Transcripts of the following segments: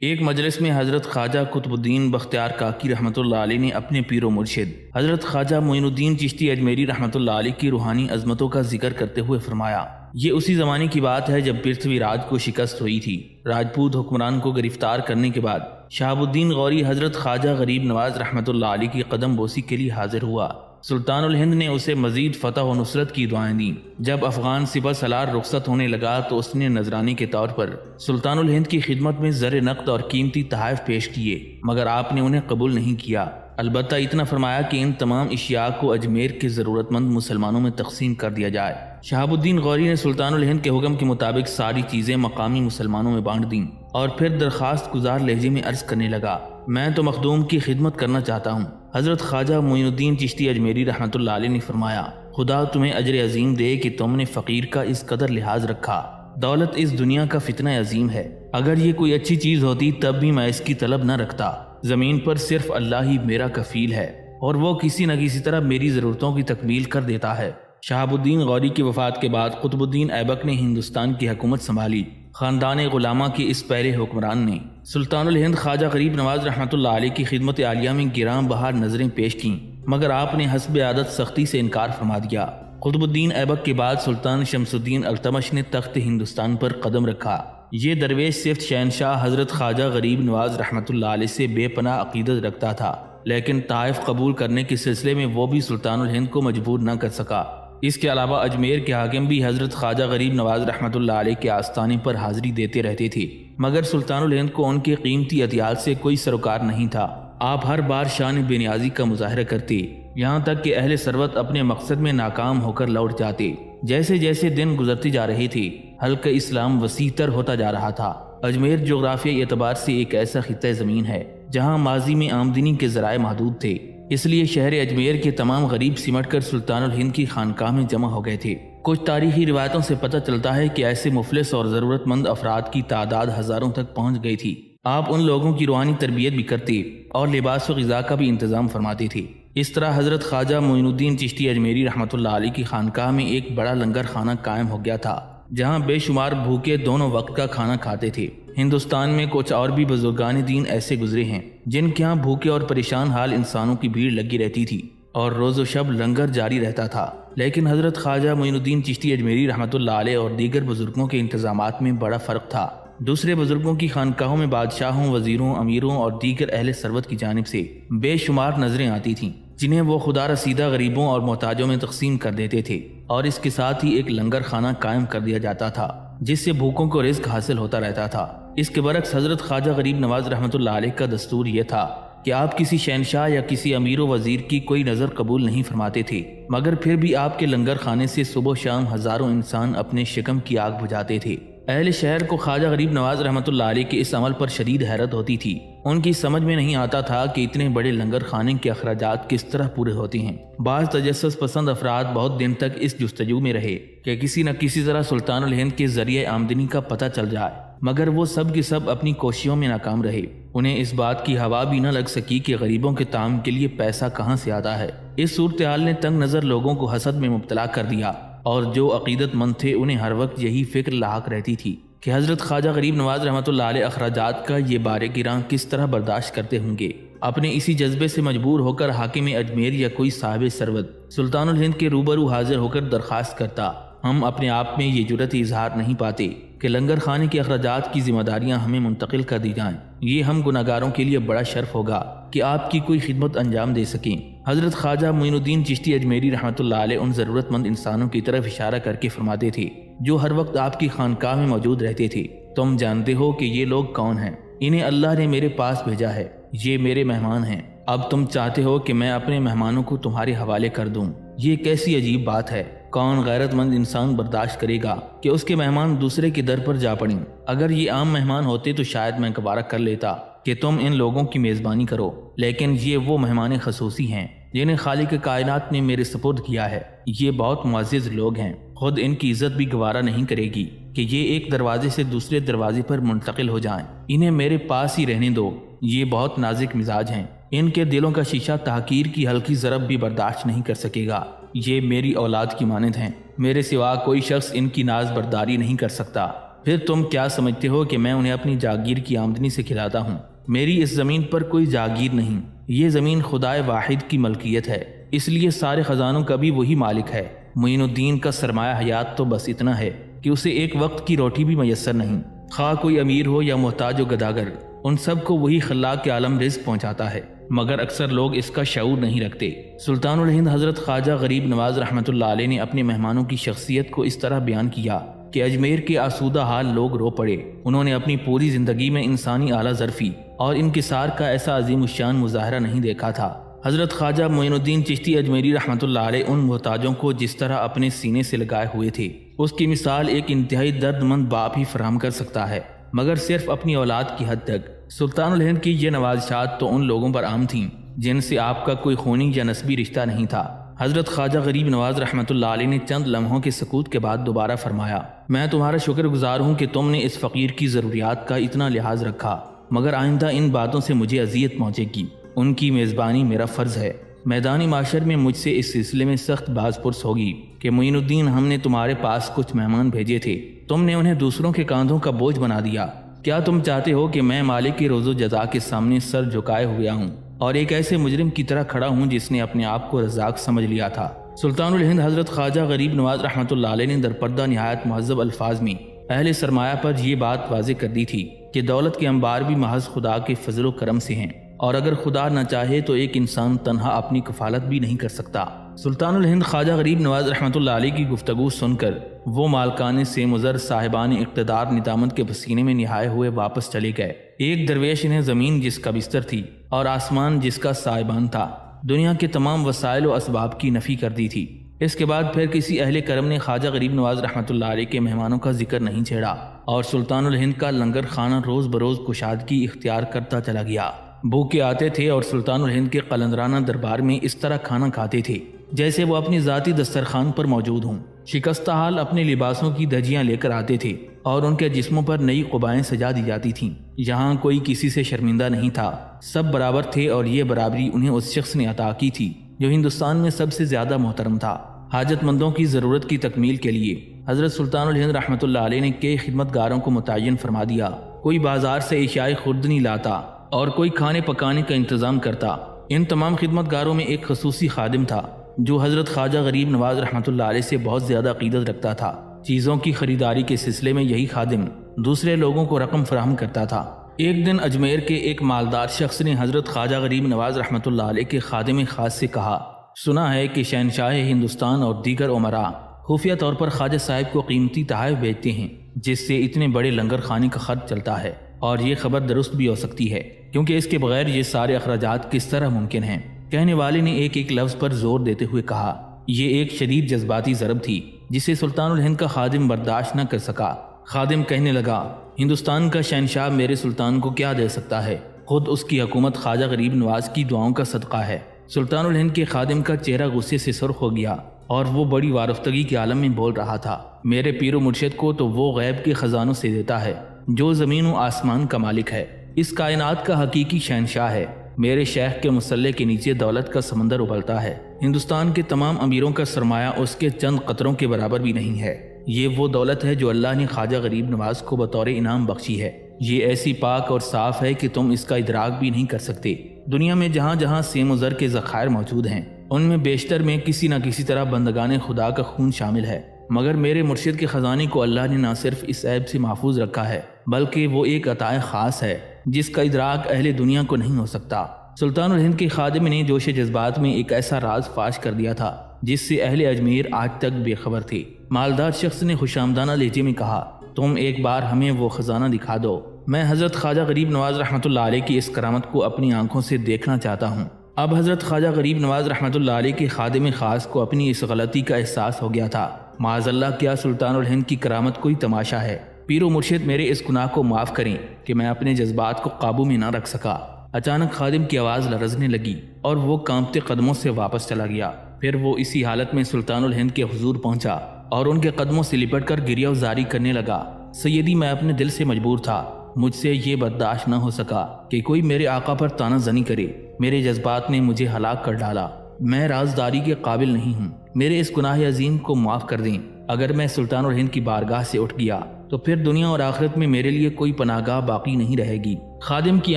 ایک مجلس میں حضرت خواجہ قطب الدین بختیار کاکی رحمۃ اللہ علیہ نے اپنے پیر و مرشد حضرت خواجہ معین الدین چشتی اجمیری رحمۃ اللہ علیہ کی روحانی عظمتوں کا ذکر کرتے ہوئے فرمایا، یہ اسی زمانے کی بات ہے جب پرتھوی راج کو شکست ہوئی تھی۔ راجپوت حکمران کو گرفتار کرنے کے بعد شہاب الدین غوری حضرت خواجہ غریب نواز رحمۃ اللہ علیہ کی قدم بوسی کے لیے حاضر ہوا۔ سلطان الہند نے اسے مزید فتح و نصرت کی دعائیں دیں۔ جب افغان سپہ سالار رخصت ہونے لگا تو اس نے نذرانے کے طور پر سلطان الہند کی خدمت میں زر نقد اور قیمتی تحائف پیش کیے، مگر آپ نے انہیں قبول نہیں کیا۔ البتہ اتنا فرمایا کہ ان تمام اشیاء کو اجمیر کے ضرورت مند مسلمانوں میں تقسیم کر دیا جائے۔ شہاب الدین غوری نے سلطان الہند کے حکم کے مطابق ساری چیزیں مقامی مسلمانوں میں بانٹ دیں اور پھر درخواست گزار لہجے میں عرض کرنے لگا، میں تو مخدوم کی خدمت کرنا چاہتا ہوں۔ حضرت خواجہ معین الدین چشتی اجمیری رحمۃ اللہ علیہ نے فرمایا، خدا تمہیں اجر عظیم دے کہ تم نے فقیر کا اس قدر لحاظ رکھا۔ دولت اس دنیا کا فتنہ عظیم ہے، اگر یہ کوئی اچھی چیز ہوتی تب بھی میں اس کی طلب نہ رکھتا۔ زمین پر صرف اللہ ہی میرا کفیل ہے اور وہ کسی نہ کسی طرح میری ضرورتوں کی تکمیل کر دیتا ہے۔ شہاب الدین غوری کی وفات کے بعد قطب الدین ایبک نے ہندوستان کی حکومت سنبھالی۔ خاندان غلامہ کے اس پہلے حکمران نے سلطان الہند خواجہ غریب نواز رحمۃ اللہ علیہ کی خدمت عالیہ میں گراں بہار نظریں پیش کیں، مگر آپ نے حسب عادت سختی سے انکار فرما دیا۔ قطب الدین ایبک کے بعد سلطان شمس الدین التمش نے تخت ہندوستان پر قدم رکھا۔ یہ درویش صرف شہنشاہ حضرت خواجہ غریب نواز رحمۃ اللہ علیہ سے بے پناہ عقیدت رکھتا تھا، لیکن طائف قبول کرنے کے سلسلے میں وہ بھی سلطان الہند کو مجبور نہ کر سکا۔ اس کے علاوہ اجمیر کے حاکم بھی حضرت خواجہ غریب نواز رحمۃ اللہ علیہ کے آستانے پر حاضری دیتے رہتے تھے، مگر سلطان الہند کو ان کے قیمتی عطیات سے کوئی سروکار نہیں تھا۔ آپ ہر بار شان بے نیازی کا مظاہرہ کرتے، یہاں تک کہ اہل ثروت اپنے مقصد میں ناکام ہو کر لوٹ جاتے۔ جیسے جیسے دن گزرتے جا رہے تھے، حلقہ اسلام وسیع تر ہوتا جا رہا تھا۔ اجمیر جغرافیائی اعتبار سے ایک ایسا خطہ زمین ہے جہاں ماضی میں آمدنی کے ذرائع محدود تھے، اس لیے شہر اجمیر کے تمام غریب سمٹ کر سلطان الہند کی خانقاہ میں جمع ہو گئے تھے۔ کچھ تاریخی روایتوں سے پتہ چلتا ہے کہ ایسے مفلس اور ضرورت مند افراد کی تعداد ہزاروں تک پہنچ گئی تھی۔ آپ ان لوگوں کی روحانی تربیت بھی کرتے اور لباس و غذا کا بھی انتظام فرماتے تھے۔ اس طرح حضرت خواجہ معین الدین چشتی اجمیری رحمۃ اللہ علیہ کی خانقاہ میں ایک بڑا لنگر خانہ قائم ہو گیا تھا، جہاں بے شمار بھوکے دونوں وقت کا کھانا کھاتے تھے۔ ہندوستان میں کچھ اور بھی بزرگان دین ایسے گزرے ہیں جن کے ہاں بھوکے اور پریشان حال انسانوں کی بھیڑ لگی رہتی تھی اور روز و شب لنگر جاری رہتا تھا، لیکن حضرت خواجہ معین الدین چشتی اجمیری رحمۃ اللہ علیہ اور دیگر بزرگوں کے انتظامات میں بڑا فرق تھا۔ دوسرے بزرگوں کی خانقاہوں میں بادشاہوں، وزیروں، امیروں اور دیگر اہل ثروت کی جانب سے بے شمار نظریں آتی تھیں، جنہیں وہ خدا رسیدہ غریبوں اور محتاجوں میں تقسیم کر دیتے تھے، اور اس کے ساتھ ہی ایک لنگر خانہ قائم کر دیا جاتا تھا جس سے بھوکوں کو رزق حاصل ہوتا رہتا تھا۔ اس کے برعکس حضرت خواجہ غریب نواز رحمۃ اللہ علیہ کا دستور یہ تھا کہ آپ کسی شہنشاہ یا کسی امیر و وزیر کی کوئی نظر قبول نہیں فرماتے تھے، مگر پھر بھی آپ کے لنگر خانے سے صبح و شام ہزاروں انسان اپنے شکم کی آگ بجھاتے تھے۔ اہل شہر کو خواجہ غریب نواز رحمۃ اللہ علیہ کے اس عمل پر شدید حیرت ہوتی تھی۔ ان کی سمجھ میں نہیں آتا تھا کہ اتنے بڑے لنگر خانے کے اخراجات کس طرح پورے ہوتے ہیں۔ بعض تجسس پسند افراد بہت دن تک اس جستجو میں رہے کہ کسی نہ کسی طرح سلطان الہند کے ذریعے آمدنی کا پتہ چل جائے، مگر وہ سب کے سب اپنی کوششوں میں ناکام رہے۔ انہیں اس بات کی ہوا بھی نہ لگ سکی کہ غریبوں کے طعام کے لیے پیسہ کہاں سے آتا ہے۔ اس صورتحال نے تنگ نظر لوگوں کو حسد میں مبتلا کر دیا، اور جو عقیدت مند تھے انہیں ہر وقت یہی فکر لاحق رہتی تھی کہ حضرت خواجہ غریب نواز رحمۃ اللہ علیہ اخراجات کا یہ بار گراں کس طرح برداشت کرتے ہوں گے۔ اپنے اسی جذبے سے مجبور ہو کر حاکم اجمیر یا کوئی صاحب ثروت سلطان الہند کے روبرو حاضر ہو کر درخواست کرتا، ہم اپنے آپ میں یہ جرأت اظہار نہیں پاتے کہ لنگر خانے کے اخراجات کی ذمہ داریاں ہمیں منتقل کر دی جائیں۔ یہ ہم گناہگاروں کے لیے بڑا شرف ہوگا کہ آپ کی کوئی خدمت انجام دے سکیں۔ حضرت خواجہ معین الدین چشتی اجمیری رحمۃ اللہ علیہ ان ضرورت مند انسانوں کی طرف اشارہ کر کے فرماتے تھے جو ہر وقت آپ کی خانقاہ میں موجود رہتے تھے، تم جانتے ہو کہ یہ لوگ کون ہیں؟ انہیں اللہ نے میرے پاس بھیجا ہے، یہ میرے مہمان ہیں۔ اب تم چاہتے ہو کہ میں اپنے مہمانوں کو تمہارے حوالے کر دوں؟ یہ کیسی عجیب بات ہے۔ کون غیرت مند انسان برداشت کرے گا کہ اس کے مہمان دوسرے کے در پر جا پڑیں؟ اگر یہ عام مہمان ہوتے تو شاید میں گوارہ کر لیتا کہ تم ان لوگوں کی میزبانی کرو، لیکن یہ وہ مہمان خصوصی ہیں جنہیں خالق کائنات نے میرے سپرد کیا ہے۔ یہ بہت معزز لوگ ہیں، خود ان کی عزت بھی گوارہ نہیں کرے گی کہ یہ ایک دروازے سے دوسرے دروازے پر منتقل ہو جائیں۔ انہیں میرے پاس ہی رہنے دو، یہ بہت نازک مزاج ہیں، ان کے دلوں کا شیشہ تحقیر کی ہلکی ضرب بھی برداشت نہیں کر سکے گا۔ یہ میری اولاد کی مانند ہیں، میرے سوا کوئی شخص ان کی ناز برداری نہیں کر سکتا۔ پھر تم کیا سمجھتے ہو کہ میں انہیں اپنی جاگیر کی آمدنی سے کھلاتا ہوں؟ میری اس زمین پر کوئی جاگیر نہیں، یہ زمین خدائے واحد کی ملکیت ہے، اس لیے سارے خزانوں کا بھی وہی مالک ہے۔ معین الدین کا سرمایہ حیات تو بس اتنا ہے کہ اسے ایک وقت کی روٹی بھی میسر نہیں، خواہ کوئی امیر ہو یا محتاج و گداگر، ان سب کو وہی خلاق کے عالم رزق پہنچاتا ہے، مگر اکثر لوگ اس کا شعور نہیں رکھتے۔ سلطان الہند حضرت خواجہ غریب نواز رحمۃ اللہ علیہ نے اپنے مہمانوں کی شخصیت کو اس طرح بیان کیا کہ اجمیر کے آسودہ حال لوگ رو پڑے۔ انہوں نے اپنی پوری زندگی میں انسانی اعلیٰ ظرفی اور انکسار کا ایسا عظیم الشان مظاہرہ نہیں دیکھا تھا۔ حضرت خواجہ معین الدین چشتی اجمیری رحمۃ اللہ علیہ ان محتاجوں کو جس طرح اپنے سینے سے لگائے ہوئے تھے، اس کی مثال ایک انتہائی درد مند باپ ہی فراہم کر سکتا ہے، مگر صرف اپنی اولاد کی حد تک۔ سلطان الہند کی یہ نوازشات تو ان لوگوں پر عام تھیں جن سے آپ کا کوئی خونی یا نسبی رشتہ نہیں تھا۔ حضرت خواجہ غریب نواز رحمۃ اللہ علیہ نے چند لمحوں کے سکوت کے بعد دوبارہ فرمایا، میں تمہارا شکر گزار ہوں کہ تم نے اس فقیر کی ضروریات کا اتنا لحاظ رکھا، مگر آئندہ ان باتوں سے مجھے اذیت پہنچے گی، ان کی میزبانی میرا فرض ہے۔ میدانی معاشر میں مجھ سے اس سلسلے میں سخت باز پرس ہوگی کہ معین الدین، ہم نے تمہارے پاس کچھ مہمان بھیجے تھے، تم نے انہیں دوسروں کے کاندھوں کا بوجھ بنا دیا۔ کیا تم چاہتے ہو کہ میں مالک کی روز و جزا کے سامنے سر جھکائے ہوئے ہوں اور ایک ایسے مجرم کی طرح کھڑا ہوں جس نے اپنے آپ کو رزاق سمجھ لیا تھا؟ سلطان الہند حضرت خواجہ غریب نواز رحمۃ اللہ علیہ نے درپردہ نہایت مہذب الفاظ میں اہل سرمایہ پر یہ بات واضح کر دی تھی کہ دولت کے انبار بھی محض خدا کے فضل و کرم سے ہیں، اور اگر خدا نہ چاہے تو ایک انسان تنہا اپنی کفالت بھی نہیں کر سکتا۔ سلطان الہند خواجہ غریب نواز رحمۃ اللہ علیہ کی گفتگو سن کر وہ مالکان سے مضر صاحبان اقتدار ندامت کے پسینے میں نہائے ہوئے واپس چلے گئے۔ ایک درویش انہیں زمین جس کا بستر تھی اور آسمان جس کا سائبان تھا، دنیا کے تمام وسائل و اسباب کی نفی کر دی تھی۔ اس کے بعد پھر کسی اہل کرم نے خواجہ غریب نواز رحمۃ اللہ علیہ کے مہمانوں کا ذکر نہیں چھیڑا، اور سلطان الہند کا لنگر خانہ روز بروز کشادگی اختیار کرتا چلا گیا۔ بھوکے آتے تھے اور سلطان الہند کے قلندرانہ دربار میں اس طرح کھانا کھاتے تھے جیسے وہ اپنی ذاتی دسترخوان پر موجود ہوں۔ شکستہ حال اپنے لباسوں کی دھجیاں لے کر آتے تھے اور ان کے جسموں پر نئی قبائیں سجا دی جاتی تھیں۔ یہاں کوئی کسی سے شرمندہ نہیں تھا، سب برابر تھے، اور یہ برابری انہیں اس شخص نے عطا کی تھی جو ہندوستان میں سب سے زیادہ محترم تھا۔ حاجت مندوں کی ضرورت کی تکمیل کے لیے حضرت سلطان الہند رحمۃ اللہ علیہ نے کئی خدمت گاروں کو متعین فرما دیا۔ کوئی بازار سے اشیاء خوردنی لاتا اور کوئی کھانے پکانے کا انتظام کرتا۔ ان تمام خدمت گاروں میں ایک خصوصی خادم تھا جو حضرت خواجہ غریب نواز رحمۃ اللہ علیہ سے بہت زیادہ عقیدت رکھتا تھا۔ چیزوں کی خریداری کے سلسلے میں یہی خادم دوسرے لوگوں کو رقم فراہم کرتا تھا۔ ایک دن اجمیر کے ایک مالدار شخص نے حضرت خواجہ غریب نواز رحمۃ اللہ علیہ کے خادم خاص سے کہا، سنا ہے کہ شہنشاہ ہندوستان اور دیگر امراء خفیہ طور پر خواجہ صاحب کو قیمتی تحائف بھیجتے ہیں جس سے اتنے بڑے لنگر خانے کا خرچ چلتا ہے، اور یہ خبر درست بھی ہو سکتی ہے کیونکہ اس کے بغیر یہ سارے اخراجات کس طرح ممکن ہیں؟ کہنے والے نے ایک ایک لفظ پر زور دیتے ہوئے کہا۔ یہ ایک شدید جذباتی ضرب تھی جسے سلطان الہند کا خادم برداشت نہ کر سکا۔ خادم کہنے لگا، ہندوستان کا شہنشاہ میرے سلطان کو کیا دے سکتا ہے؟ خود اس کی حکومت خواجہ غریب نواز کی دعاؤں کا صدقہ ہے۔ سلطان الہند کے خادم کا چہرہ غصے سے سرخ ہو گیا اور وہ بڑی وارفتگی کے عالم میں بول رہا تھا، میرے پیر و مرشد کو تو وہ غیب کے خزانوں سے دیتا ہے جو زمین و آسمان کا مالک ہے، اس کائنات کا حقیقی شہنشاہ ہے۔ میرے شیخ کے مسلح کے نیچے دولت کا سمندر ابلتا ہے، ہندوستان کے تمام امیروں کا سرمایہ اس کے چند قطروں کے برابر بھی نہیں ہے۔ یہ وہ دولت ہے جو اللہ نے خواجہ غریب نواز کو بطور انعام بخشی ہے، یہ ایسی پاک اور صاف ہے کہ تم اس کا ادراک بھی نہیں کر سکتے۔ دنیا میں جہاں جہاں سیم و زر کے ذخائر موجود ہیں ان میں بیشتر میں کسی نہ کسی طرح بندگان خدا کا خون شامل ہے، مگر میرے مرشد کے خزانے کو اللہ نے نہ صرف اس عیب سے محفوظ رکھا ہے بلکہ وہ ایک عطا خاص ہے جس کا ادراک اہل دنیا کو نہیں ہو سکتا۔ سلطان الہند کے خادم نے جوش جذبات میں ایک ایسا راز فاش کر دیا تھا جس سے اہل اجمیر آج تک بے خبر تھے۔ مالدار شخص نے خوشامدانہ لہجے میں کہا، تم ایک بار ہمیں وہ خزانہ دکھا دو، میں حضرت خواجہ غریب نواز رحمۃ اللہ علیہ کی اس کرامت کو اپنی آنکھوں سے دیکھنا چاہتا ہوں۔ اب حضرت خواجہ غریب نواز رحمۃ اللہ علیہ کے خادم خاص کو اپنی اس غلطی کا احساس ہو گیا تھا۔ معاذ اللہ، کیا سلطان الہند کی کرامت کوئی تماشا ہے؟ پیر و مرشد میرے اس گناہ کو معاف کریں کہ میں اپنے جذبات کو قابو میں نہ رکھ سکا۔ اچانک خادم کی آواز لرزنے لگی اور وہ کانپتے قدموں سے واپس چلا گیا۔ پھر وہ اسی حالت میں سلطان الہند کے حضور پہنچا اور ان کے قدموں سے لپٹ کر گریہ وزاری کرنے لگا، سیدی، میں اپنے دل سے مجبور تھا، مجھ سے یہ برداشت نہ ہو سکا کہ کوئی میرے آقا پر طعنہ زنی کرے، میرے جذبات نے مجھے ہلاک کر ڈالا، میں رازداری کے قابل نہیں ہوں، میرے اس گناہ عظیم کو معاف کر دیں۔ اگر میں سلطان الہند کی بارگاہ سے اٹھ گیا تو پھر دنیا اور آخرت میں میرے لیے کوئی پناہگاہ باقی نہیں رہے گی۔ خادم کی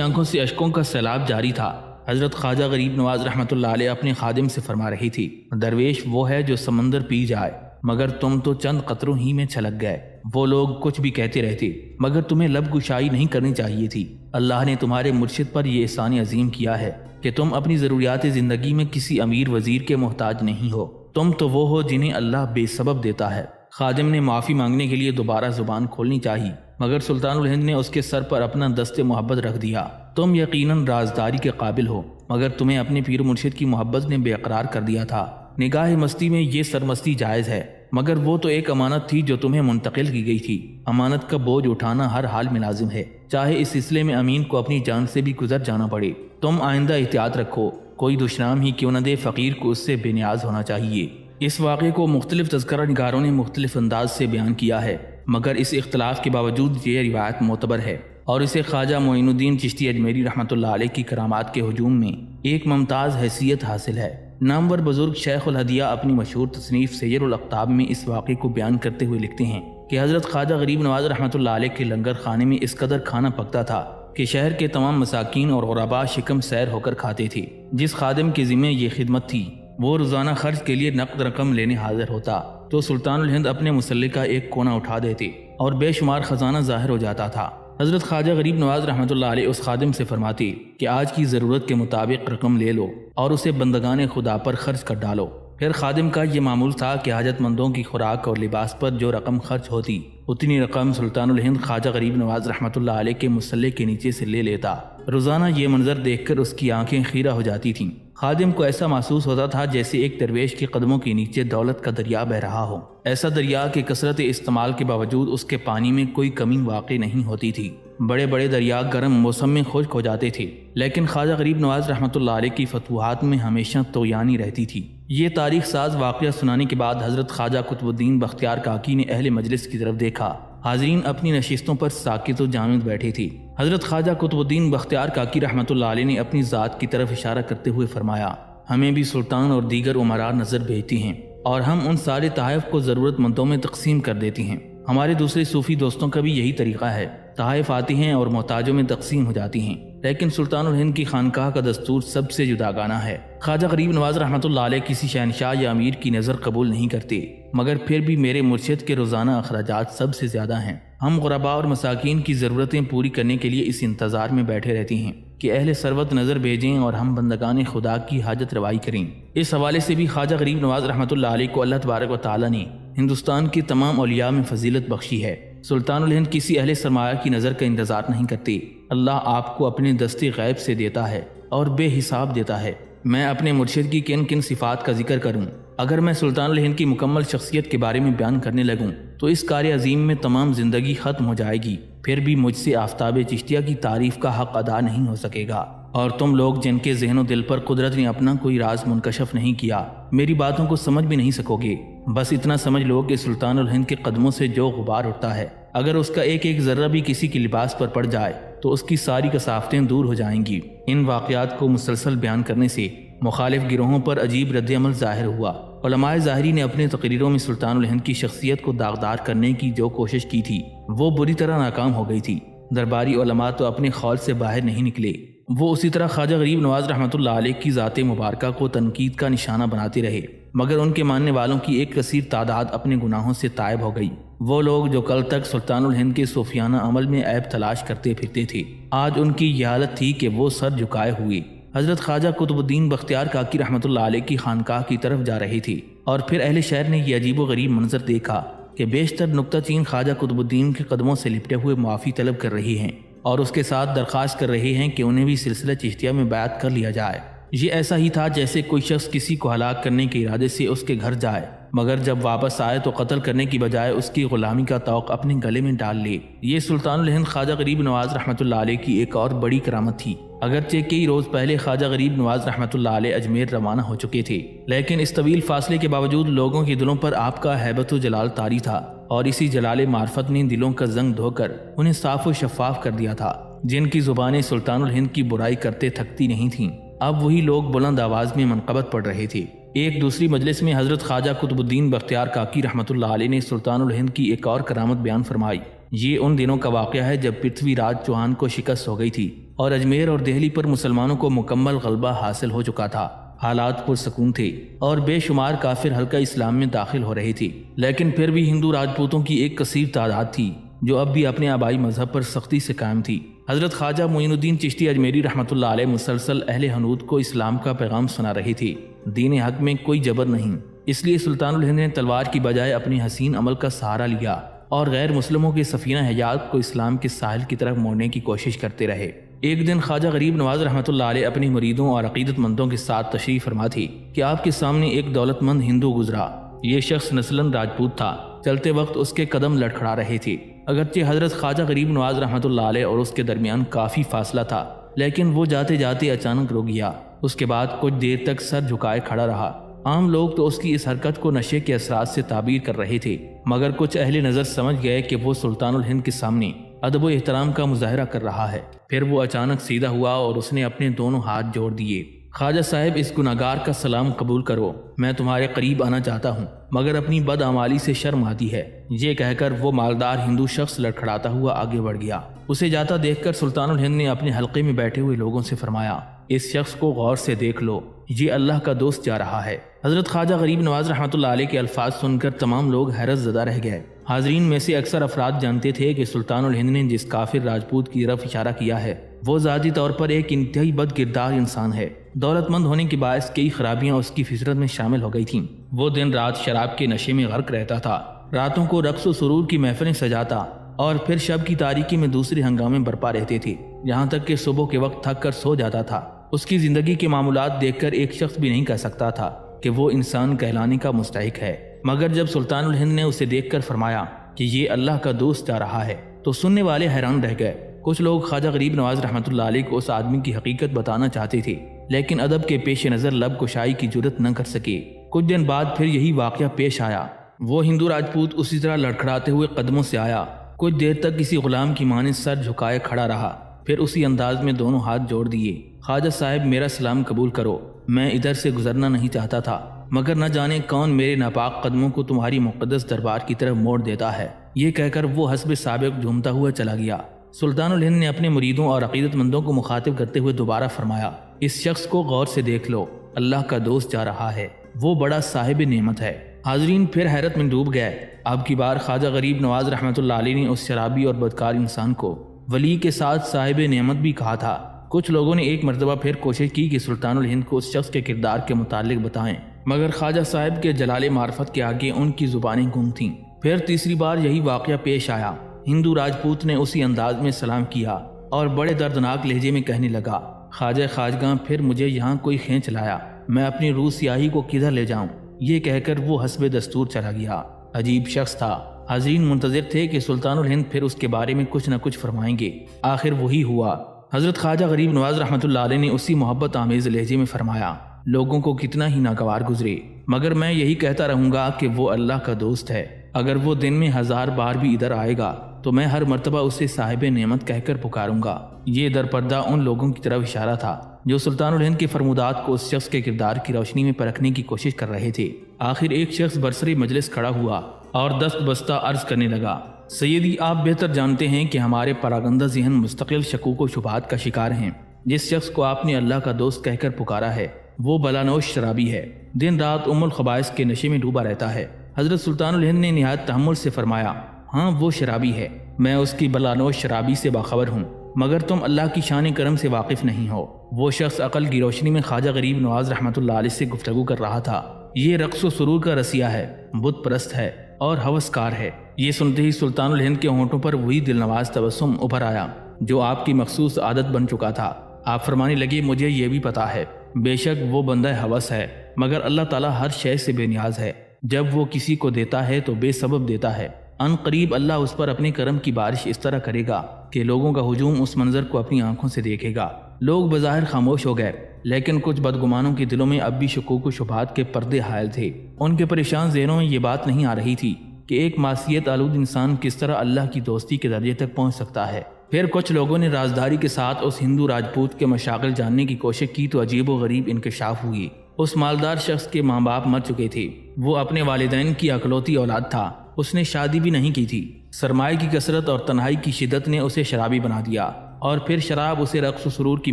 آنکھوں سے اشکوں کا سیلاب جاری تھا۔ حضرت خواجہ غریب نواز رحمۃ اللہ علیہ اپنے خادم سے فرما رہی تھی، درویش وہ ہے جو سمندر پی جائے، مگر تم تو چند قطروں ہی میں چھلک گئے۔ وہ لوگ کچھ بھی کہتے رہتے، مگر تمہیں لب گشائی نہیں کرنی چاہیے تھی۔ اللہ نے تمہارے مرشد پر یہ احسان عظیم کیا ہے کہ تم اپنی ضروریات زندگی میں کسی امیر وزیر کے محتاج نہیں ہو۔ تم تو وہ ہو جنہیں اللہ بے سبب دیتا ہے۔ خادم نے معافی مانگنے کے لیے دوبارہ زبان کھولنی چاہی، مگر سلطان الہند نے اس کے سر پر اپنا دست محبت رکھ دیا۔ تم یقیناً رازداری کے قابل ہو، مگر تمہیں اپنے پیر و مرشد کی محبت نے بے قرار کر دیا تھا۔ نگاہ مستی میں یہ سرمستی جائز ہے، مگر وہ تو ایک امانت تھی جو تمہیں منتقل کی گئی تھی۔ امانت کا بوجھ اٹھانا ہر حال میں لازم ہے، چاہے اس سلسلے میں امین کو اپنی جان سے بھی گزر جانا پڑے۔ تم آئندہ احتیاط رکھو، کوئی دشنام ہی کیوں نہ دے، فقیر کو اس سے بے نیاز ہونا چاہیے۔ اس واقعے کو مختلف تذکرہ نگاروں نے مختلف انداز سے بیان کیا ہے، مگر اس اختلاف کے باوجود یہ روایت معتبر ہے اور اسے خواجہ معین الدین چشتی اجمیری رحمۃ اللہ علیہ کی کرامات کے ہجوم میں ایک ممتاز حیثیت حاصل ہے۔ نامور بزرگ شیخ الہدیہ اپنی مشہور تصنیف سیر الاقطاب میں اس واقعے کو بیان کرتے ہوئے لکھتے ہیں کہ حضرت خواجہ غریب نواز رحمۃ اللہ علیہ کے لنگر خانے میں اس قدر کھانا پکتا تھا کہ شہر کے تمام مساکین اور غربا شکم سیر ہو کر کھاتے تھے۔ جس خادم کے ذمہ یہ خدمت تھی وہ روزانہ خرچ کے لیے نقد رقم لینے حاضر ہوتا تو سلطان الہند اپنے مسلح کا ایک کونا اٹھا دیتے اور بے شمار خزانہ ظاہر ہو جاتا تھا۔ حضرت خواجہ غریب نواز رحمۃ اللہ علیہ اس خادم سے فرماتے کہ آج کی ضرورت کے مطابق رقم لے لو اور اسے بندگان خدا پر خرچ کر ڈالو۔ پھر خادم کا یہ معمول تھا کہ حاجت مندوں کی خوراک اور لباس پر جو رقم خرچ ہوتی اتنی رقم سلطان الہند خواجہ غریب نواز رحمۃ اللہ علیہ کے مسلح کے نیچے سے لے لیتا۔ روزانہ یہ منظر دیکھ کر اس کی آنکھیں خیرہ ہو جاتی تھیں۔ خادم کو ایسا محسوس ہوتا تھا جیسے ایک درویش کے قدموں کے نیچے دولت کا دریا بہہ رہا ہو، ایسا دریا کہ کثرت استعمال کے باوجود اس کے پانی میں کوئی کمی واقع نہیں ہوتی تھی۔ بڑے بڑے دریا گرم موسم میں خشک ہو جاتے تھے، لیکن خواجہ غریب نواز رحمۃ اللہ علیہ کی فتوحات میں ہمیشہ طغیانی رہتی تھی۔ یہ تاریخ ساز واقعہ سنانے کے بعد حضرت خواجہ قطب الدین بختیار کاکی نے اہل مجلس کی طرف دیکھا۔ حاضرین اپنی نشستوں پر ساکت و جامد بیٹھے تھے۔ حضرت خواجہ قطب الدین بختیار کاکی رحمۃ اللہ علیہ نے اپنی ذات کی طرف اشارہ کرتے ہوئے فرمایا، ہمیں بھی سلطان اور دیگر امراء نظر بھیجتی ہیں اور ہم ان سارے تحائف کو ضرورت مندوں میں تقسیم کر دیتی ہیں۔ ہمارے دوسرے صوفی دوستوں کا بھی یہی طریقہ ہے، تحائف آتی ہیں اور محتاجوں میں تقسیم ہو جاتی ہیں، لیکن سلطان الہند کی خانقاہ کا دستور سب سے جداگانہ ہے۔ خواجہ غریب نواز رحمۃ اللہ علیہ کسی شہنشاہ یا امیر کی نظر قبول نہیں کرتے، مگر پھر بھی میرے مرشد کے روزانہ اخراجات سب سے زیادہ ہیں۔ ہم غرباء اور مساکین کی ضرورتیں پوری کرنے کے لیے اس انتظار میں بیٹھے رہتی ہیں کہ اہل ثروت نظر بھیجیں اور ہم بندگان خدا کی حاجت روائی کریں۔ اس حوالے سے بھی خواجہ غریب نواز رحمۃ اللہ علیہ کو اللہ تبارک و تعالیٰ نے ہندوستان کے تمام اولیاء میں فضیلت بخشی ہے۔ سلطان الہند کسی اہل سرمایہ کی نظر کا انتظار نہیں کرتے، اللہ آپ کو اپنے دستے غیب سے دیتا ہے اور بے حساب دیتا ہے۔ میں اپنے مرشد کی کن کن صفات کا ذکر کروں؟ اگر میں سلطان الہند کی مکمل شخصیت کے بارے میں بیان کرنے لگوں تو اس کار عظیم میں تمام زندگی ختم ہو جائے گی، پھر بھی مجھ سے آفتاب چشتیہ کی تعریف کا حق ادا نہیں ہو سکے گا، اور تم لوگ جن کے ذہن و دل پر قدرت نے اپنا کوئی راز منکشف نہیں کیا میری باتوں کو سمجھ بھی نہیں سکو گے۔ بس اتنا سمجھ لو کہ سلطان الہند کے قدموں سے جو غبار اٹھتا ہے، اگر اس کا ایک ایک ذرہ بھی کسی کے لباس پر پڑ جائے تو اس کی ساری کثافتیں دور ہو جائیں گی۔ ان واقعات کو مسلسل بیان کرنے سے مخالف گروہوں پر عجیب رد عمل ظاہر ہوا۔ علماء ظاہری نے اپنے تقریروں میں سلطان الہند کی شخصیت کو داغدار کرنے کی جو کوشش کی تھی وہ بری طرح ناکام ہو گئی تھی۔ درباری علماء تو اپنے خول سے باہر نہیں نکلے، وہ اسی طرح خواجہ غریب نواز رحمۃ اللہ علیہ کی ذات مبارکہ کو تنقید کا نشانہ بناتے رہے، مگر ان کے ماننے والوں کی ایک کثیر تعداد اپنے گناہوں سے تائب ہو گئی۔ وہ لوگ جو کل تک سلطان الہند کے صوفیانہ عمل میں عیب تلاش کرتے پھرتے تھے، آج ان کی یہ حالت تھی کہ وہ سر جھکائے ہوئے حضرت خواجہ قطب الدین بختیار کاکی رحمۃ اللہ علیہ کی خانقاہ کی طرف جا رہے تھے، اور پھر اہل شہر نے یہ عجیب و غریب منظر دیکھا کہ بیشتر نکتہ چین خواجہ قطب الدین کے قدموں سے لپٹے ہوئے معافی طلب کر رہے ہیں اور اس کے ساتھ درخواست کر رہے ہیں کہ انہیں بھی سلسلہ چشتیہ میں بیعت کر لیا جائے۔ یہ ایسا ہی تھا جیسے کوئی شخص کسی کو ہلاک کرنے کے ارادے سے اس کے گھر جائے، مگر جب واپس آئے تو قتل کرنے کی بجائے اس کی غلامی کا طوق اپنے گلے میں ڈال لے۔ یہ سلطان الہند خواجہ غریب نواز رحمۃ اللہ علیہ کی ایک اور بڑی کرامت تھی۔ اگرچہ کئی روز پہلے خواجہ غریب نواز رحمۃ اللہ علیہ اجمیر روانہ ہو چکے تھے، لیکن اس طویل فاصلے کے باوجود لوگوں کے دلوں پر آپ کا ہیبت و جلال طاری تھا، اور اسی جلال معرفت نے دلوں کا زنگ دھو کر انہیں صاف و شفاف کر دیا تھا۔ جن کی زبانیں سلطان الہند کی برائی کرتے تھکتی نہیں تھیں، اب وہی لوگ بلند آواز میں منقبت پڑھ رہے تھے۔ ایک دوسری مجلس میں حضرت خواجہ قطب الدین بختیار کاکی رحمۃ اللہ علیہ نے سلطان الہند کی ایک اور کرامت بیان فرمائی۔ یہ ان دنوں کا واقعہ ہے جب پرتھوی راج چوہان کو شکست ہو گئی تھی اور اجمیر اور دہلی پر مسلمانوں کو مکمل غلبہ حاصل ہو چکا تھا۔ حالات پرسکون تھے اور بے شمار کافر حلقہ اسلام میں داخل ہو رہے تھے، لیکن پھر بھی ہندو راجپوتوں کی ایک کثیر تعداد تھی جو اب بھی اپنے آبائی مذہب پر سختی سے قائم تھی۔ حضرت خواجہ معین الدین چشتی اجمیری رحمۃ اللہ علیہ مسلسل اہل حنود کو اسلام کا پیغام سنا رہے تھے۔ دین حق میں کوئی جبر نہیں، اس لیے سلطان الہند نے تلوار کی بجائے اپنے حسین عمل کا سہارا لیا اور غیر مسلموں کے سفینہ حجات کو اسلام کے ساحل کی طرف موڑنے کی کوشش کرتے رہے۔ ایک دن خواجہ غریب نواز رحمۃ اللہ علیہ اپنے مریدوں اور عقیدت مندوں کے ساتھ تشریف فرما تھی کہ آپ کے سامنے ایک دولت مند ہندو گزرا۔ یہ شخص نسلاً راجپوت تھا، چلتے وقت اس کے قدم لڑکھڑا رہے تھے۔ اگرچہ حضرت خواجہ غریب نواز رحمۃ اللہ علیہ اور اس کے درمیان کافی فاصلہ تھا، لیکن وہ جاتے جاتے اچانک رک گیا۔ اس کے بعد کچھ دیر تک سر جھکائے کھڑا رہا۔ عام لوگ تو اس کی اس حرکت کو نشے کے اثرات سے تعبیر کر رہے تھے، مگر کچھ اہل نظر سمجھ گئے کہ وہ سلطان الہند کے سامنے ادب و احترام کا مظاہرہ کر رہا ہے۔ پھر وہ اچانک سیدھا ہوا اور اس نے اپنے دونوں ہاتھ جوڑ دیے۔ خواجہ صاحب، اس گناہگار کا سلام قبول کرو، میں تمہارے قریب آنا چاہتا ہوں مگر اپنی بدعمالی سے شرم آتی ہے۔ یہ کہہ کر وہ مالدار ہندو شخص لڑکھڑاتا ہوا آگے بڑھ گیا۔ اسے جاتا دیکھ کر سلطان الہند نے اپنے حلقے میں بیٹھے ہوئے لوگوں سے فرمایا، اس شخص کو غور سے دیکھ لو، یہ اللہ کا دوست جا رہا ہے۔ حضرت خواجہ غریب نواز رحمۃ اللہ علیہ کے الفاظ سن کر تمام لوگ حیرت زدہ رہ گئے۔ حاضرین میں سے اکثر افراد جانتے تھے کہ سلطان الہند نے جس کافر راجپوت کی طرف اشارہ کیا ہے وہ ذاتی طور پر ایک انتہائی بد کردار انسان ہے۔ دولت مند ہونے کے باعث کئی خرابیاں اس کی فطرت میں شامل ہو گئی تھیں۔ وہ دن رات شراب کے نشے میں غرق رہتا تھا، راتوں کو رقص و سرور کی محفلیں سجاتا اور پھر شب کی تاریکی میں دوسرے ہنگامے برپا رہتے تھے، یہاں تک کہ صبح کے وقت تھک کر سو جاتا تھا۔ اس کی زندگی کے معاملات دیکھ کر ایک شخص بھی نہیں کہہ سکتا تھا کہ وہ انسان کہلانے کا مستحق ہے، مگر جب سلطان الہند نے اسے دیکھ کر فرمایا کہ یہ اللہ کا دوست جا رہا ہے تو سننے والے حیران رہ گئے۔ کچھ لوگ خواجہ غریب نواز رحمۃ اللہ علیہ کو اس آدمی کی حقیقت بتانا چاہتے تھے، لیکن ادب کے پیش نظر لب کشائی کی جرت نہ کر سکے۔ کچھ دن بعد پھر یہی واقعہ پیش آیا۔ وہ ہندو راجپوت اسی طرح لڑکھڑاتے ہوئے قدموں سے آیا، کچھ دیر تک کسی غلام کی مانند سر جھکائے کھڑا رہا، پھر اسی انداز میں دونوں ہاتھ جوڑ دیے۔ خواجہ صاحب، میرا سلام قبول کرو، میں ادھر سے گزرنا نہیں چاہتا تھا، مگر نہ جانے کون میرے ناپاک قدموں کو تمہاری مقدس دربار کی طرف موڑ دیتا ہے۔ یہ کہہ کر وہ حسب سابق جھومتا ہوا چلا گیا۔ سلطان الہند نے اپنے مریدوں اور عقیدت مندوں کو مخاطب کرتے ہوئے دوبارہ فرمایا، اس شخص کو غور سے دیکھ لو، اللہ کا دوست جا رہا ہے، وہ بڑا صاحب نعمت ہے۔ حاضرین پھر حیرت میں ڈوب گئے۔ اب کی بار خواجہ غریب نواز رحمۃ اللہ علیہ نے اس شرابی اور بدکار انسان کو ولی کے ساتھ صاحب نعمت بھی کہا تھا۔ کچھ لوگوں نے ایک مرتبہ پھر کوشش کی کہ سلطان الہند کو اس شخص کے کردار کے متعلق بتائیں، مگر خواجہ صاحب کے جلال معرفت کے آگے ان کی زبانیں گم تھیں۔ پھر تیسری بار یہی واقعہ پیش آیا۔ ہندو راجپوت نے اسی انداز میں سلام کیا اور بڑے دردناک لہجے میں کہنے لگا، خواجہ خواجگاں، پھر مجھے یہاں کوئی کھینچ لایا، میں اپنی روح سیاہی کو کدھر لے جاؤں؟ یہ کہہ کر وہ حسب دستور چلا گیا۔ عجیب شخص تھا۔ حاضرین منتظر تھے کہ سلطان الہند پھر اس کے بارے میں کچھ نہ کچھ فرمائیں گے۔ آخر وہی ہوا۔ حضرت خواجہ غریب نواز رحمۃ اللہ علیہ نے اسی محبت آمیز لہجے میں فرمایا، لوگوں کو کتنا ہی ناگوار گزرے، مگر میں یہی کہتا رہوں گا کہ وہ اللہ کا دوست ہے۔ اگر وہ دن میں 1000 بار بھی ادھر آئے گا تو میں ہر مرتبہ اسے صاحب نعمت کہہ کر پکاروں گا۔ یہ در پردہ ان لوگوں کی طرف اشارہ تھا جو سلطان الہند کے فرمودات کو اس شخص کے کردار کی روشنی میں پرکھنے کی کوشش کر رہے تھے۔ آخر ایک شخص برسر مجلس کھڑا ہوا اور دست بستہ عرض کرنے لگا، سیدی، آپ بہتر جانتے ہیں کہ ہمارے پراگندہ ذہن مستقل شکوک و شبہات کا شکار ہیں۔ جس شخص کو آپ نے اللہ کا دوست کہہ کر پکارا ہے وہ بلانوش شرابی ہے، دن رات الخبائث کے نشے میں ڈوبا رہتا ہے۔ حضرت سلطان الہند نے نہایت تحمل سے فرمایا، ہاں وہ شرابی ہے، میں اس کی بلانوش شرابی سے باخبر ہوں، مگر تم اللہ کی شان کرم سے واقف نہیں ہو۔ وہ شخص عقل کی روشنی میں خواجہ غریب نواز رحمۃ اللہ علیہ سے گفتگو کر رہا تھا۔ یہ رقص و سرور کا رسیہ ہے، بت پرست ہے اور ہوسکار ہے۔ یہ سنتے ہی سلطان الہند کے ہونٹوں پر وہی دل نواز تبسم ابھر آیا جو آپ کی مخصوص عادت بن چکا تھا۔ آپ فرمانے لگے، مجھے یہ بھی پتا ہے، بے شک وہ بندہ ہوس ہے، مگر اللہ تعالیٰ ہر شے سے بے نیاز ہے۔ جب وہ کسی کو دیتا ہے تو بے سبب دیتا ہے۔ ان قریب اللہ اس پر اپنے کرم کی بارش اس طرح کرے گا کہ لوگوں کا ہجوم اس منظر کو اپنی آنکھوں سے دیکھے گا۔ لوگ بظاہر خاموش ہو گئے، لیکن کچھ بدگمانوں کے دلوں میں اب بھی شکوک و شبہات کے پردے حائل تھے۔ ان کے پریشان ذہنوں میں یہ بات نہیں آ رہی تھی کہ ایک معصیت آلود انسان کس طرح اللہ کی دوستی کے درجے تک پہنچ سکتا ہے۔ پھر کچھ لوگوں نے رازداری کے ساتھ اس ہندو راجپوت کے مشاغل جاننے کی کوشش کی تو عجیب و غریب انکشاف ہوئی۔ اس مالدار شخص کے ماں باپ مر چکے تھے، وہ اپنے والدین کی اکلوتی اولاد تھا، اس نے شادی بھی نہیں کی تھی، سرمائے کی کثرت اور تنہائی کی شدت نے اسے شرابی بنا دیا اور پھر شراب اسے رقص و سرور کی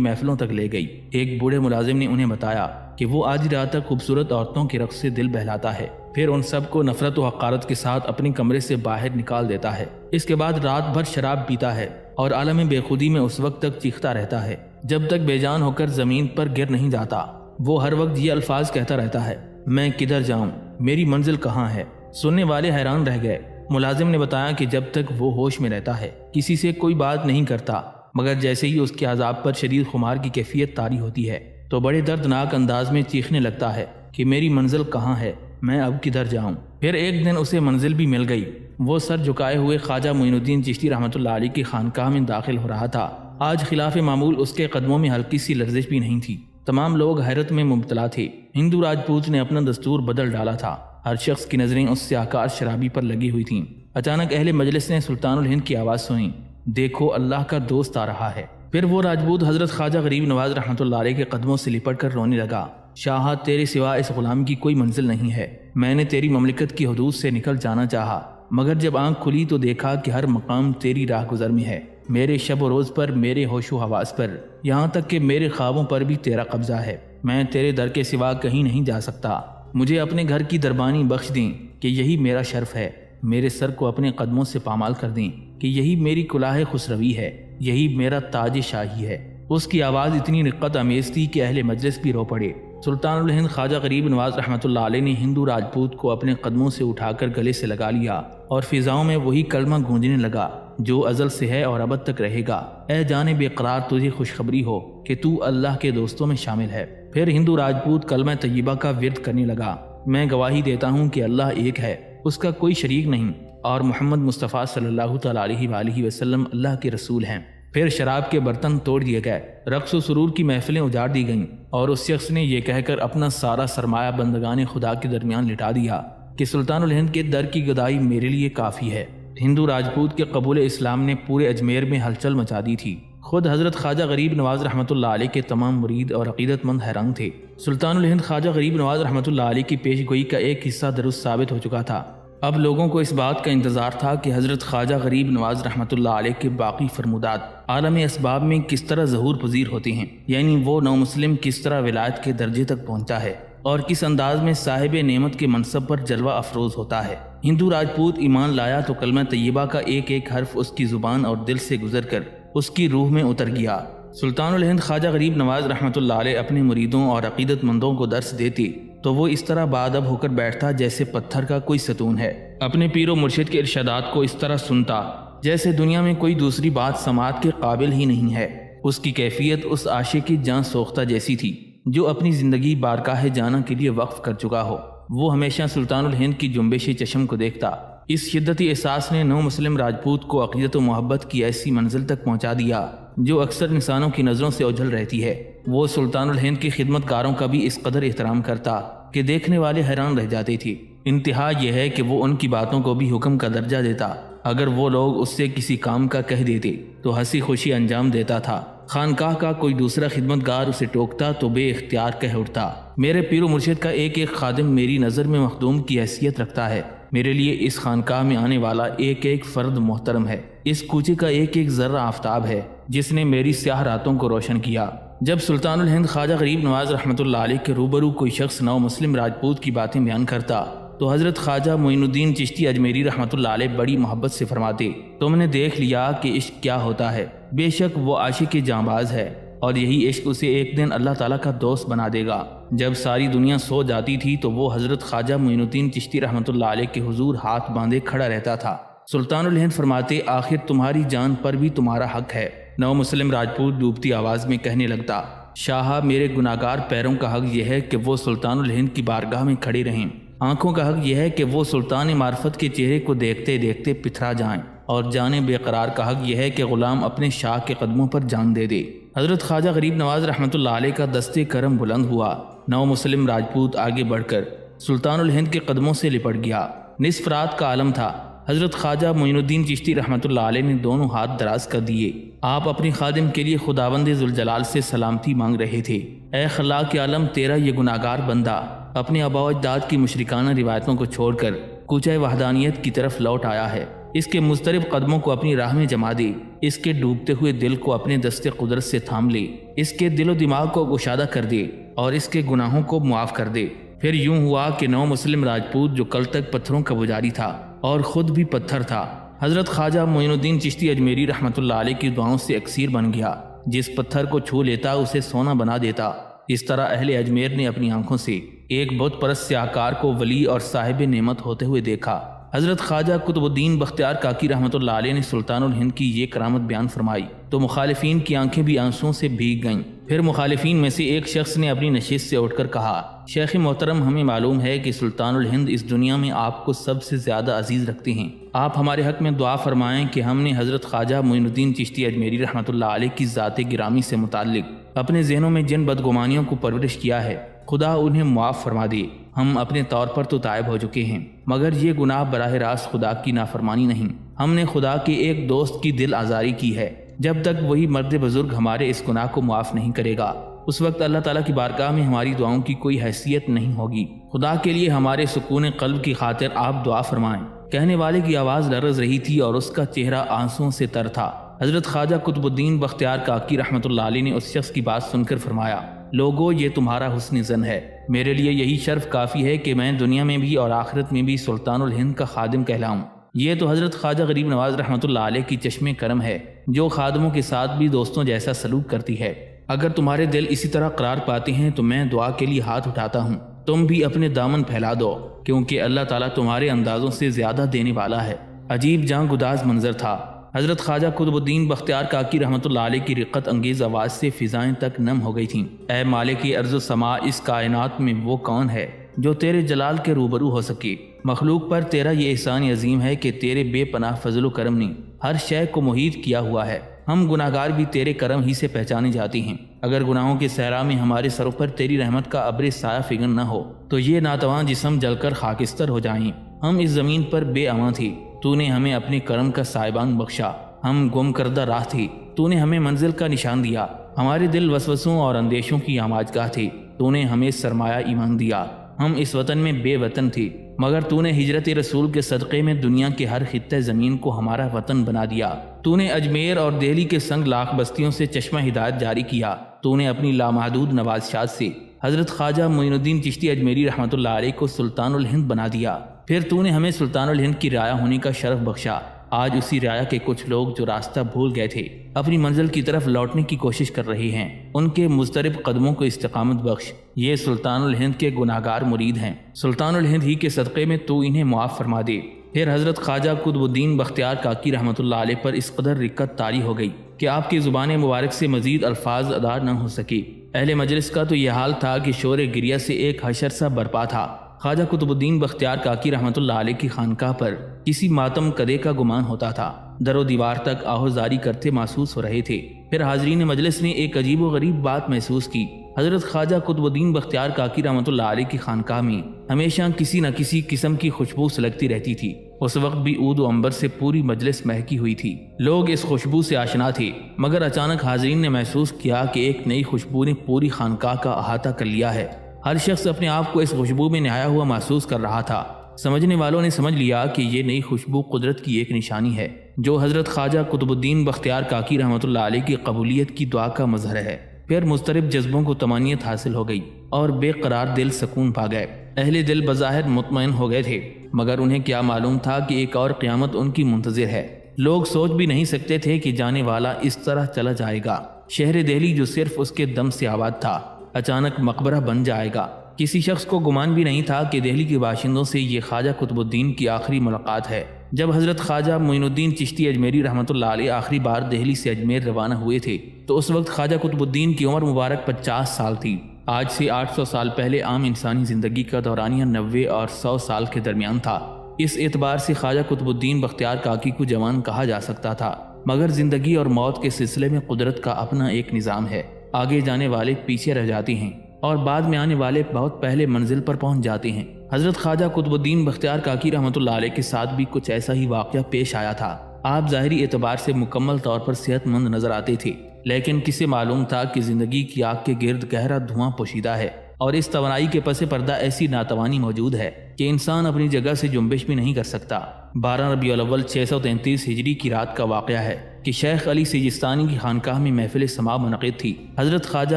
محفلوں تک لے گئی۔ ایک بوڑھے ملازم نے انہیں بتایا کہ وہ آدھی رات تک خوبصورت عورتوں کے رقص سے دل بہلاتا ہے، پھر ان سب کو نفرت و حقارت کے ساتھ اپنے کمرے سے باہر نکال دیتا ہے۔ اس کے بعد رات بھر شراب پیتا ہے اور عالم بے خودی میں اس وقت تک چیختا رہتا ہے جب تک بے جان ہو کر زمین پر گر نہیں جاتا۔ وہ ہر وقت یہ الفاظ کہتا رہتا ہے، میں کدھر جاؤں، میری منزل کہاں ہے۔ سننے والے حیران رہ گئے۔ ملازم نے بتایا کہ جب تک وہ ہوش میں رہتا ہے کسی سے کوئی بات نہیں کرتا، مگر جیسے ہی اس کے عذاب پر شدید خمار کی کیفیت طاری ہوتی ہے تو بڑے دردناک انداز میں چیخنے لگتا ہے کہ میری منزل کہاں ہے، میں اب کدھر جاؤں۔ پھر ایک دن اسے منزل بھی مل گئی۔ وہ سر جھکائے ہوئے خواجہ معین الدین چشتی رحمۃ اللہ علیہ کی خانقاہ میں داخل ہو رہا تھا۔ آج خلاف معمول اس کے قدموں میں ہلکی سی لرزش بھی نہیں تھی۔ تمام لوگ حیرت میں مبتلا تھے۔ ہندو راجپوت نے اپنا دستور بدل ڈالا تھا۔ ہر شخص کی نظریں اس سیاہکار شرابی پر لگی ہوئی تھیں۔ اچانک اہل مجلس نے سلطان الہند کی آواز سنی، دیکھو اللہ کا دوست آ رہا ہے۔ پھر وہ راجپوت حضرت خواجہ غریب نواز رحمۃ اللہ علیہ کے قدموں سے لپٹ کر رونے لگا، شاہ تیرے سوا اس غلام کی کوئی منزل نہیں ہے۔ میں نے تیری مملکت کی حدود سے نکل جانا چاہا، مگر جب آنکھ کھلی تو دیکھا کہ ہر مقام تیری راہ گزر میں ہے، میرے شب و روز پر، میرے ہوش و حواس پر، یہاں تک کہ میرے خوابوں پر بھی تیرا قبضہ ہے۔ میں تیرے در کے سوا کہیں نہیں جا سکتا۔ مجھے اپنے گھر کی دربانی بخش دیں کہ یہی میرا شرف ہے، میرے سر کو اپنے قدموں سے پامال کر دیں کہ یہی میری کلاه خسروی ہے، یہی میرا تاج شاہی ہے۔ اس کی آواز اتنی رقت امیز تھی کہ اہل مجلس بھی رو پڑے۔ سلطان الہند خواجہ غریب نواز رحمۃ اللہ علیہ نے ہندو راجپوت کو اپنے قدموں سے اٹھا کر گلے سے لگا لیا اور فضاؤں میں وہی کلمہ گونجنے لگا جو ازل سے ہے اور ابد تک رہے گا، اے جان بے قرار تجھے خوشخبری ہو کہ تو اللہ کے دوستوں میں شامل ہے۔ پھر ہندو راجپوت کلمہ طیبہ کا ورد کرنے لگا، میں گواہی دیتا ہوں کہ اللہ ایک ہے، اس کا کوئی شریک نہیں، اور محمد مصطفیٰ صلی اللہ تعالیٰ علیہ وآلہ وسلم اللہ کے رسول ہیں۔ پھر شراب کے برتن توڑ دیے گئے، رقص و سرور کی محفلیں اجاڑ دی گئیں، اور اس شخص نے یہ کہہ کر اپنا سارا سرمایہ بندگان خدا کے درمیان لٹا دیا کہ سلطان الہند کے در کی گدائی میرے لیے کافی ہے۔ ہندو راجپوت کے قبول اسلام نے پورے اجمیر میں ہلچل مچا دی تھی۔ خود حضرت خواجہ غریب نواز رحمۃ اللہ علیہ کے تمام مرید اور عقیدت مند حیران تھے۔ سلطان الہند خواجہ غریب نواز رحمۃ اللہ علیہ کی پیش گوئی کا ایک حصہ درست ثابت ہو چکا تھا۔ اب لوگوں کو اس بات کا انتظار تھا کہ حضرت خواجہ غریب نواز رحمۃ اللہ علیہ کے باقی فرمودات عالم اسباب میں کس طرح ظہور پذیر ہوتے ہیں، یعنی وہ نو مسلم کس طرح ولایت کے درجے تک پہنچا ہے اور کس انداز میں صاحب نعمت کے منصب پر جلوہ افروز ہوتا ہے۔ ہندو راجپوت ایمان لایا تو کلمہ طیبہ کا ایک ایک حرف اس کی زبان اور دل سے گزر کر اس کی روح میں اتر گیا۔ سلطان الہند خواجہ غریب نواز رحمۃ اللہ علیہ اپنے مریدوں اور عقیدت مندوں کو درس دیتے تو وہ اس طرح بادب ہو کر بیٹھتا جیسے پتھر کا کوئی ستون ہے، اپنے پیر و مرشد کے ارشادات کو اس طرح سنتا جیسے دنیا میں کوئی دوسری بات سماعت کے قابل ہی نہیں ہے۔ اس کی کیفیت اس عاشق کی جان سوختہ جیسی تھی جو اپنی زندگی بارگاہ جانا کے لیے وقف کر چکا ہو۔ وہ ہمیشہ سلطان الہند کی جنبش چشم کو دیکھتا۔ اس شدتی احساس نے نو مسلم راجپوت کو عقیدت و محبت کی ایسی منزل تک پہنچا دیا جو اکثر انسانوں کی نظروں سے اوجھل رہتی ہے۔ وہ سلطان الہند کی خدمت گاروں کا بھی اس قدر احترام کرتا کہ دیکھنے والے حیران رہ جاتے تھے۔ انتہا یہ ہے کہ وہ ان کی باتوں کو بھی حکم کا درجہ دیتا۔ اگر وہ لوگ اس سے کسی کام کا کہہ دیتے تو ہنسی خوشی انجام دیتا تھا۔ خانقاہ کا کوئی دوسرا خدمت گار اسے ٹوکتا تو بے اختیار کہہ اٹھتا، میرے پیر و مرشد کا ایک ایک خادم میری نظر میں مخدوم کی حیثیت رکھتا ہے، میرے لیے اس خانقاہ میں آنے والا ایک ایک فرد محترم ہے، اس کوچے کا ایک ایک ذرہ آفتاب ہے جس نے میری سیاہ راتوں کو روشن کیا۔ جب سلطان الہند خواجہ غریب نواز رحمۃ اللہ علیہ کے روبرو کوئی شخص نو مسلم راجپوت کی باتیں بیان کرتا تو حضرت خواجہ معین الدین چشتی اجمیری رحمۃ اللہ علیہ بڑی محبت سے فرماتے، تم نے دیکھ لیا کہ عشق کیا ہوتا ہے، بے شک وہ عاشق جانباز ہے اور یہی عشق اسے ایک دن اللہ تعالیٰ کا دوست بنا دے گا۔ جب ساری دنیا سو جاتی تھی تو وہ حضرت خواجہ معین الدین چشتی رحمۃ اللہ علیہ کے حضور ہاتھ باندھے کھڑا رہتا تھا۔ سلطان الہند فرماتے، آخر تمہاری جان پر بھی تمہارا حق ہے۔ نو مسلم راجپوت ڈوبتی آواز میں کہنے لگتا، شاہ میرے گناہگار پیروں کا حق یہ ہے کہ وہ سلطان الہند کی بارگاہ میں کھڑے رہیں، آنکھوں کا حق یہ ہے کہ وہ سلطان معرفت کے چہرے کو دیکھتے دیکھتے پتھرا جائیں، اور جان بے قرار کا حق یہ ہے کہ غلام اپنے شاہ کے قدموں پر جان دے دے۔ حضرت خواجہ غریب نواز رحمۃ اللہ علیہ کا دستے کرم بلند ہوا۔ نو مسلم راجپوت آگے بڑھ کر سلطان الہند کے قدموں سے لپٹ گیا۔ نصف رات کا عالم تھا۔ حضرت خواجہ معین الدین چشتی رحمۃ اللہ علیہ نے دونوں ہاتھ دراز کر دیے۔ آپ اپنی خادم کے لیے خداوند ذوالجلال سے سلامتی مانگ رہے تھے۔ اے خلاق عالم، تیرا یہ گناہگار بندہ اپنے آباء و اجداد کی مشرکانہ روایتوں کو چھوڑ کر کوچہ وحدانیت کی طرف لوٹ آیا ہے۔ اس کے مضطرب قدموں کو اپنی راہ میں جما دے، اس کے ڈوبتے ہوئے دل کو اپنے دستے قدرت سے تھام لے، اس کے دل و دماغ کو گشادہ کر دے اور اس کے گناہوں کو معاف کر دے۔ پھر یوں ہوا کہ نو مسلم راجپوت جو کل تک پتھروں کا پجاری تھا اور خود بھی پتھر تھا، حضرت خواجہ معین الدین چشتی اجمیری رحمۃ اللہ علیہ کی دعاؤں سے اکسیر بن گیا۔ جس پتھر کو چھو لیتا اسے سونا بنا دیتا۔ اس طرح اہل اجمیر نے اپنی آنکھوں سے ایک بت پرست سیاہکار کو ولی اور صاحب نعمت ہوتے ہوئے دیکھا۔ حضرت خواجہ قطب الدین بختیار کاکی رحمۃ اللہ علیہ نے سلطان الہند کی یہ کرامت بیان فرمائی تو مخالفین کی آنکھیں بھی آنسوؤں سے بھیگ گئیں۔ پھر مخالفین میں سے ایک شخص نے اپنی نشست سے اٹھ کر کہا، شیخ محترم، ہمیں معلوم ہے کہ سلطان الہند اس دنیا میں آپ کو سب سے زیادہ عزیز رکھتے ہیں، آپ ہمارے حق میں دعا فرمائیں کہ ہم نے حضرت خواجہ معین الدین چشتی اجمیری رحمۃ اللہ علیہ کی ذات گرامی سے متعلق اپنے ذہنوں میں جن بدگمانیوں کو پرورش کیا ہے، خدا انہیں معاف فرما دے۔ ہم اپنے طور پر تو تائب ہو چکے ہیں، مگر یہ گناہ براہ راست خدا کی نافرمانی نہیں، ہم نے خدا کے ایک دوست کی دل آزاری کی ہے۔ جب تک وہی مرد بزرگ ہمارے اس گناہ کو معاف نہیں کرے گا، اس وقت اللہ تعالیٰ کی بارگاہ میں ہماری دعاؤں کی کوئی حیثیت نہیں ہوگی۔ خدا کے لیے ہمارے سکون قلب کی خاطر آپ دعا فرمائیں۔ کہنے والے کی آواز لرز رہی تھی اور اس کا چہرہ آنسوؤں سے تر تھا۔ حضرت خواجہ قطب الدین بختیار کاکی رحمۃ اللہ علیہ نے اس شخص کی بات سن کر فرمایا، لوگو، یہ تمہارا حسن ظن ہے، میرے لیے یہی شرف کافی ہے کہ میں دنیا میں بھی اور آخرت میں بھی سلطان الہند کا خادم کہلاؤں۔ یہ تو حضرت خواجہ غریب نواز رحمۃ اللہ علیہ کی چشم کرم ہے جو خادموں کے ساتھ بھی دوستوں جیسا سلوک کرتی ہے۔ اگر تمہارے دل اسی طرح قرار پاتے ہیں تو میں دعا کے لیے ہاتھ اٹھاتا ہوں، تم بھی اپنے دامن پھیلا دو، کیونکہ اللہ تعالیٰ تمہارے اندازوں سے زیادہ دینے والا ہے۔ عجیب جاں گداز منظر تھا۔ حضرت خواجہ قطب الدین بختیار کاکی رحمۃ اللہ علیہ کی رقت انگیز آواز سے فضائیں تک نم ہو گئی تھیں۔ اے مالک ارض و سما، اس کائنات میں وہ کون ہے جو تیرے جلال کے روبرو ہو سکے؟ مخلوق پر تیرا یہ احسان عظیم ہے کہ تیرے بے پناہ فضل و کرم نے ہر شے کو محیط کیا ہوا ہے۔ ہم گناہگار بھی تیرے کرم ہی سے پہچانے جاتے ہیں۔ اگر گناہوں کے صحرا میں ہمارے سروں پر تیری رحمت کا ابر سایہ فگن نہ ہو تو یہ ناتواں جسم جل کر خاکستر ہو جائیں۔ ہم اس زمین پر بے امان تھے، تو نے ہمیں اپنے کرم کا سائبان بخشا۔ ہم گم کردہ راہ تھے، تو نے ہمیں منزل کا نشان دیا۔ ہمارے دل وسوسوں اور اندیشوں کی آماجگاہ تھے، تو نے ہمیں سرمایہ ایمان دیا۔ ہم اس وطن میں بے وطن تھے، مگر تو نے ہجرت رسول کے صدقے میں دنیا کے ہر خطے زمین کو ہمارا وطن بنا دیا۔ تو نے اجمیر اور دہلی کے سنگ لاکھ بستیوں سے چشمہ ہدایت جاری کیا۔ تو نے اپنی لامحدود نوازشات سے حضرت خواجہ معین الدین چشتی اجمیری رحمۃ اللہ علیہ کو سلطان الہند بنا دیا۔ پھر تو نے ہمیں سلطان الہند کی رعایا ہونے کا شرف بخشا۔ آج اسی رعایا کے کچھ لوگ جو راستہ بھول گئے تھے اپنی منزل کی طرف لوٹنے کی کوشش کر رہے ہیں، ان کے مضطرب قدموں کو استقامت بخش۔ یہ سلطان الہند کے گناہگار مرید ہیں، سلطان الہند ہی کے صدقے میں تو انہیں معاف فرما دے۔ پھر حضرت خواجہ قطب الدین بختیار کاکی رحمۃ اللہ علیہ پر اس قدر رقت طاری ہو گئی کہ آپ کی زبان مبارک سے مزید الفاظ ادا نہ ہو سکے۔ اہل مجلس کا تو یہ حال تھا کہ شور گریہ سے ایک حشر سا برپا تھا۔ خواجہ قطب الدین بختیار کاکی رحمۃ اللہ علیہ کی خانقاہ پر کسی ماتم کدے کا گمان ہوتا تھا۔ در و دیوار تک آہوزاری کرتے محسوس ہو رہے تھے۔ پھر حاضرین مجلس نے ایک عجیب و غریب بات محسوس کی۔ حضرت خواجہ قطب الدین بختیار کاکی رحمۃ اللہ علیہ کی خانقاہ میں ہمیشہ کسی نہ کسی قسم کی خوشبو سلگتی رہتی تھی۔ اس وقت بھی عود و عنبر سے پوری مجلس مہکی ہوئی تھی۔ لوگ اس خوشبو سے آشنا تھے، مگر اچانک حاضرین نے محسوس کیا کہ ایک نئی خوشبو نے پوری خانقاہ کا احاطہ کر لیا ہے۔ ہر شخص اپنے آپ کو اس خوشبو میں نہایا ہوا محسوس کر رہا تھا۔ سمجھنے والوں نے سمجھ لیا کہ یہ نئی خوشبو قدرت کی ایک نشانی ہے جو حضرت خواجہ قطب الدین بختیار کاکی رحمۃ اللہ علیہ کی قبولیت کی دعا کا مظہر ہے۔ پھر مضطرب جذبوں کو طمانینت حاصل ہو گئی اور بے قرار دل سکون پا گئے۔ اہل دل بظاہر مطمئن ہو گئے تھے، مگر انہیں کیا معلوم تھا کہ ایک اور قیامت ان کی منتظر ہے۔ لوگ سوچ بھی نہیں سکتے تھے کہ جانے والا اس طرح چلا جائے گا۔ شہر دہلی جو صرف اس کے دم سے آباد تھا اچانک مقبرہ بن جائے گا۔ کسی شخص کو گمان بھی نہیں تھا کہ دہلی کے باشندوں سے یہ خواجہ قطب الدین کی آخری ملاقات ہے۔ جب حضرت خواجہ معین الدین چشتی اجمیری رحمۃ اللہ علیہ آخری بار دہلی سے اجمیر روانہ ہوئے تھے تو اس وقت خواجہ قطب الدین کی عمر مبارک 50 سال تھی۔ آج سے 800 سال پہلے عام انسانی زندگی کا دورانیہ 90 اور 100 سال کے درمیان تھا۔ اس اعتبار سے خواجہ قطب الدین بختیار کاکی کو جوان کہا جا سکتا تھا، مگر زندگی اور موت کے سلسلے میں قدرت کا اپنا ایک نظام ہے۔ آگے جانے والے پیچھے رہ جاتے ہیں اور بعد میں آنے والے بہت پہلے منزل پر پہنچ جاتے ہیں۔ حضرت خواجہ قطب الدین بختیار کاکی رحمۃ اللہ علیہ کے ساتھ بھی کچھ ایسا ہی واقعہ پیش آیا تھا۔ آپ ظاہری اعتبار سے مکمل طور پر صحت مند نظر آتے تھے، لیکن کسے معلوم تھا کہ زندگی کی آگ کے گرد گہرا دھواں پوشیدہ ہے اور اس توانائی کے پس پردہ ایسی ناتوانی موجود ہے کہ انسان اپنی جگہ سے جنبش بھی نہیں کر سکتا۔ 12 ربیع الاول 633 ہجری کی رات کا واقعہ ہے کہ شیخ علی سیجستانی کی خانقاہ میں محفل سماع منعقد تھی۔ حضرت خواجہ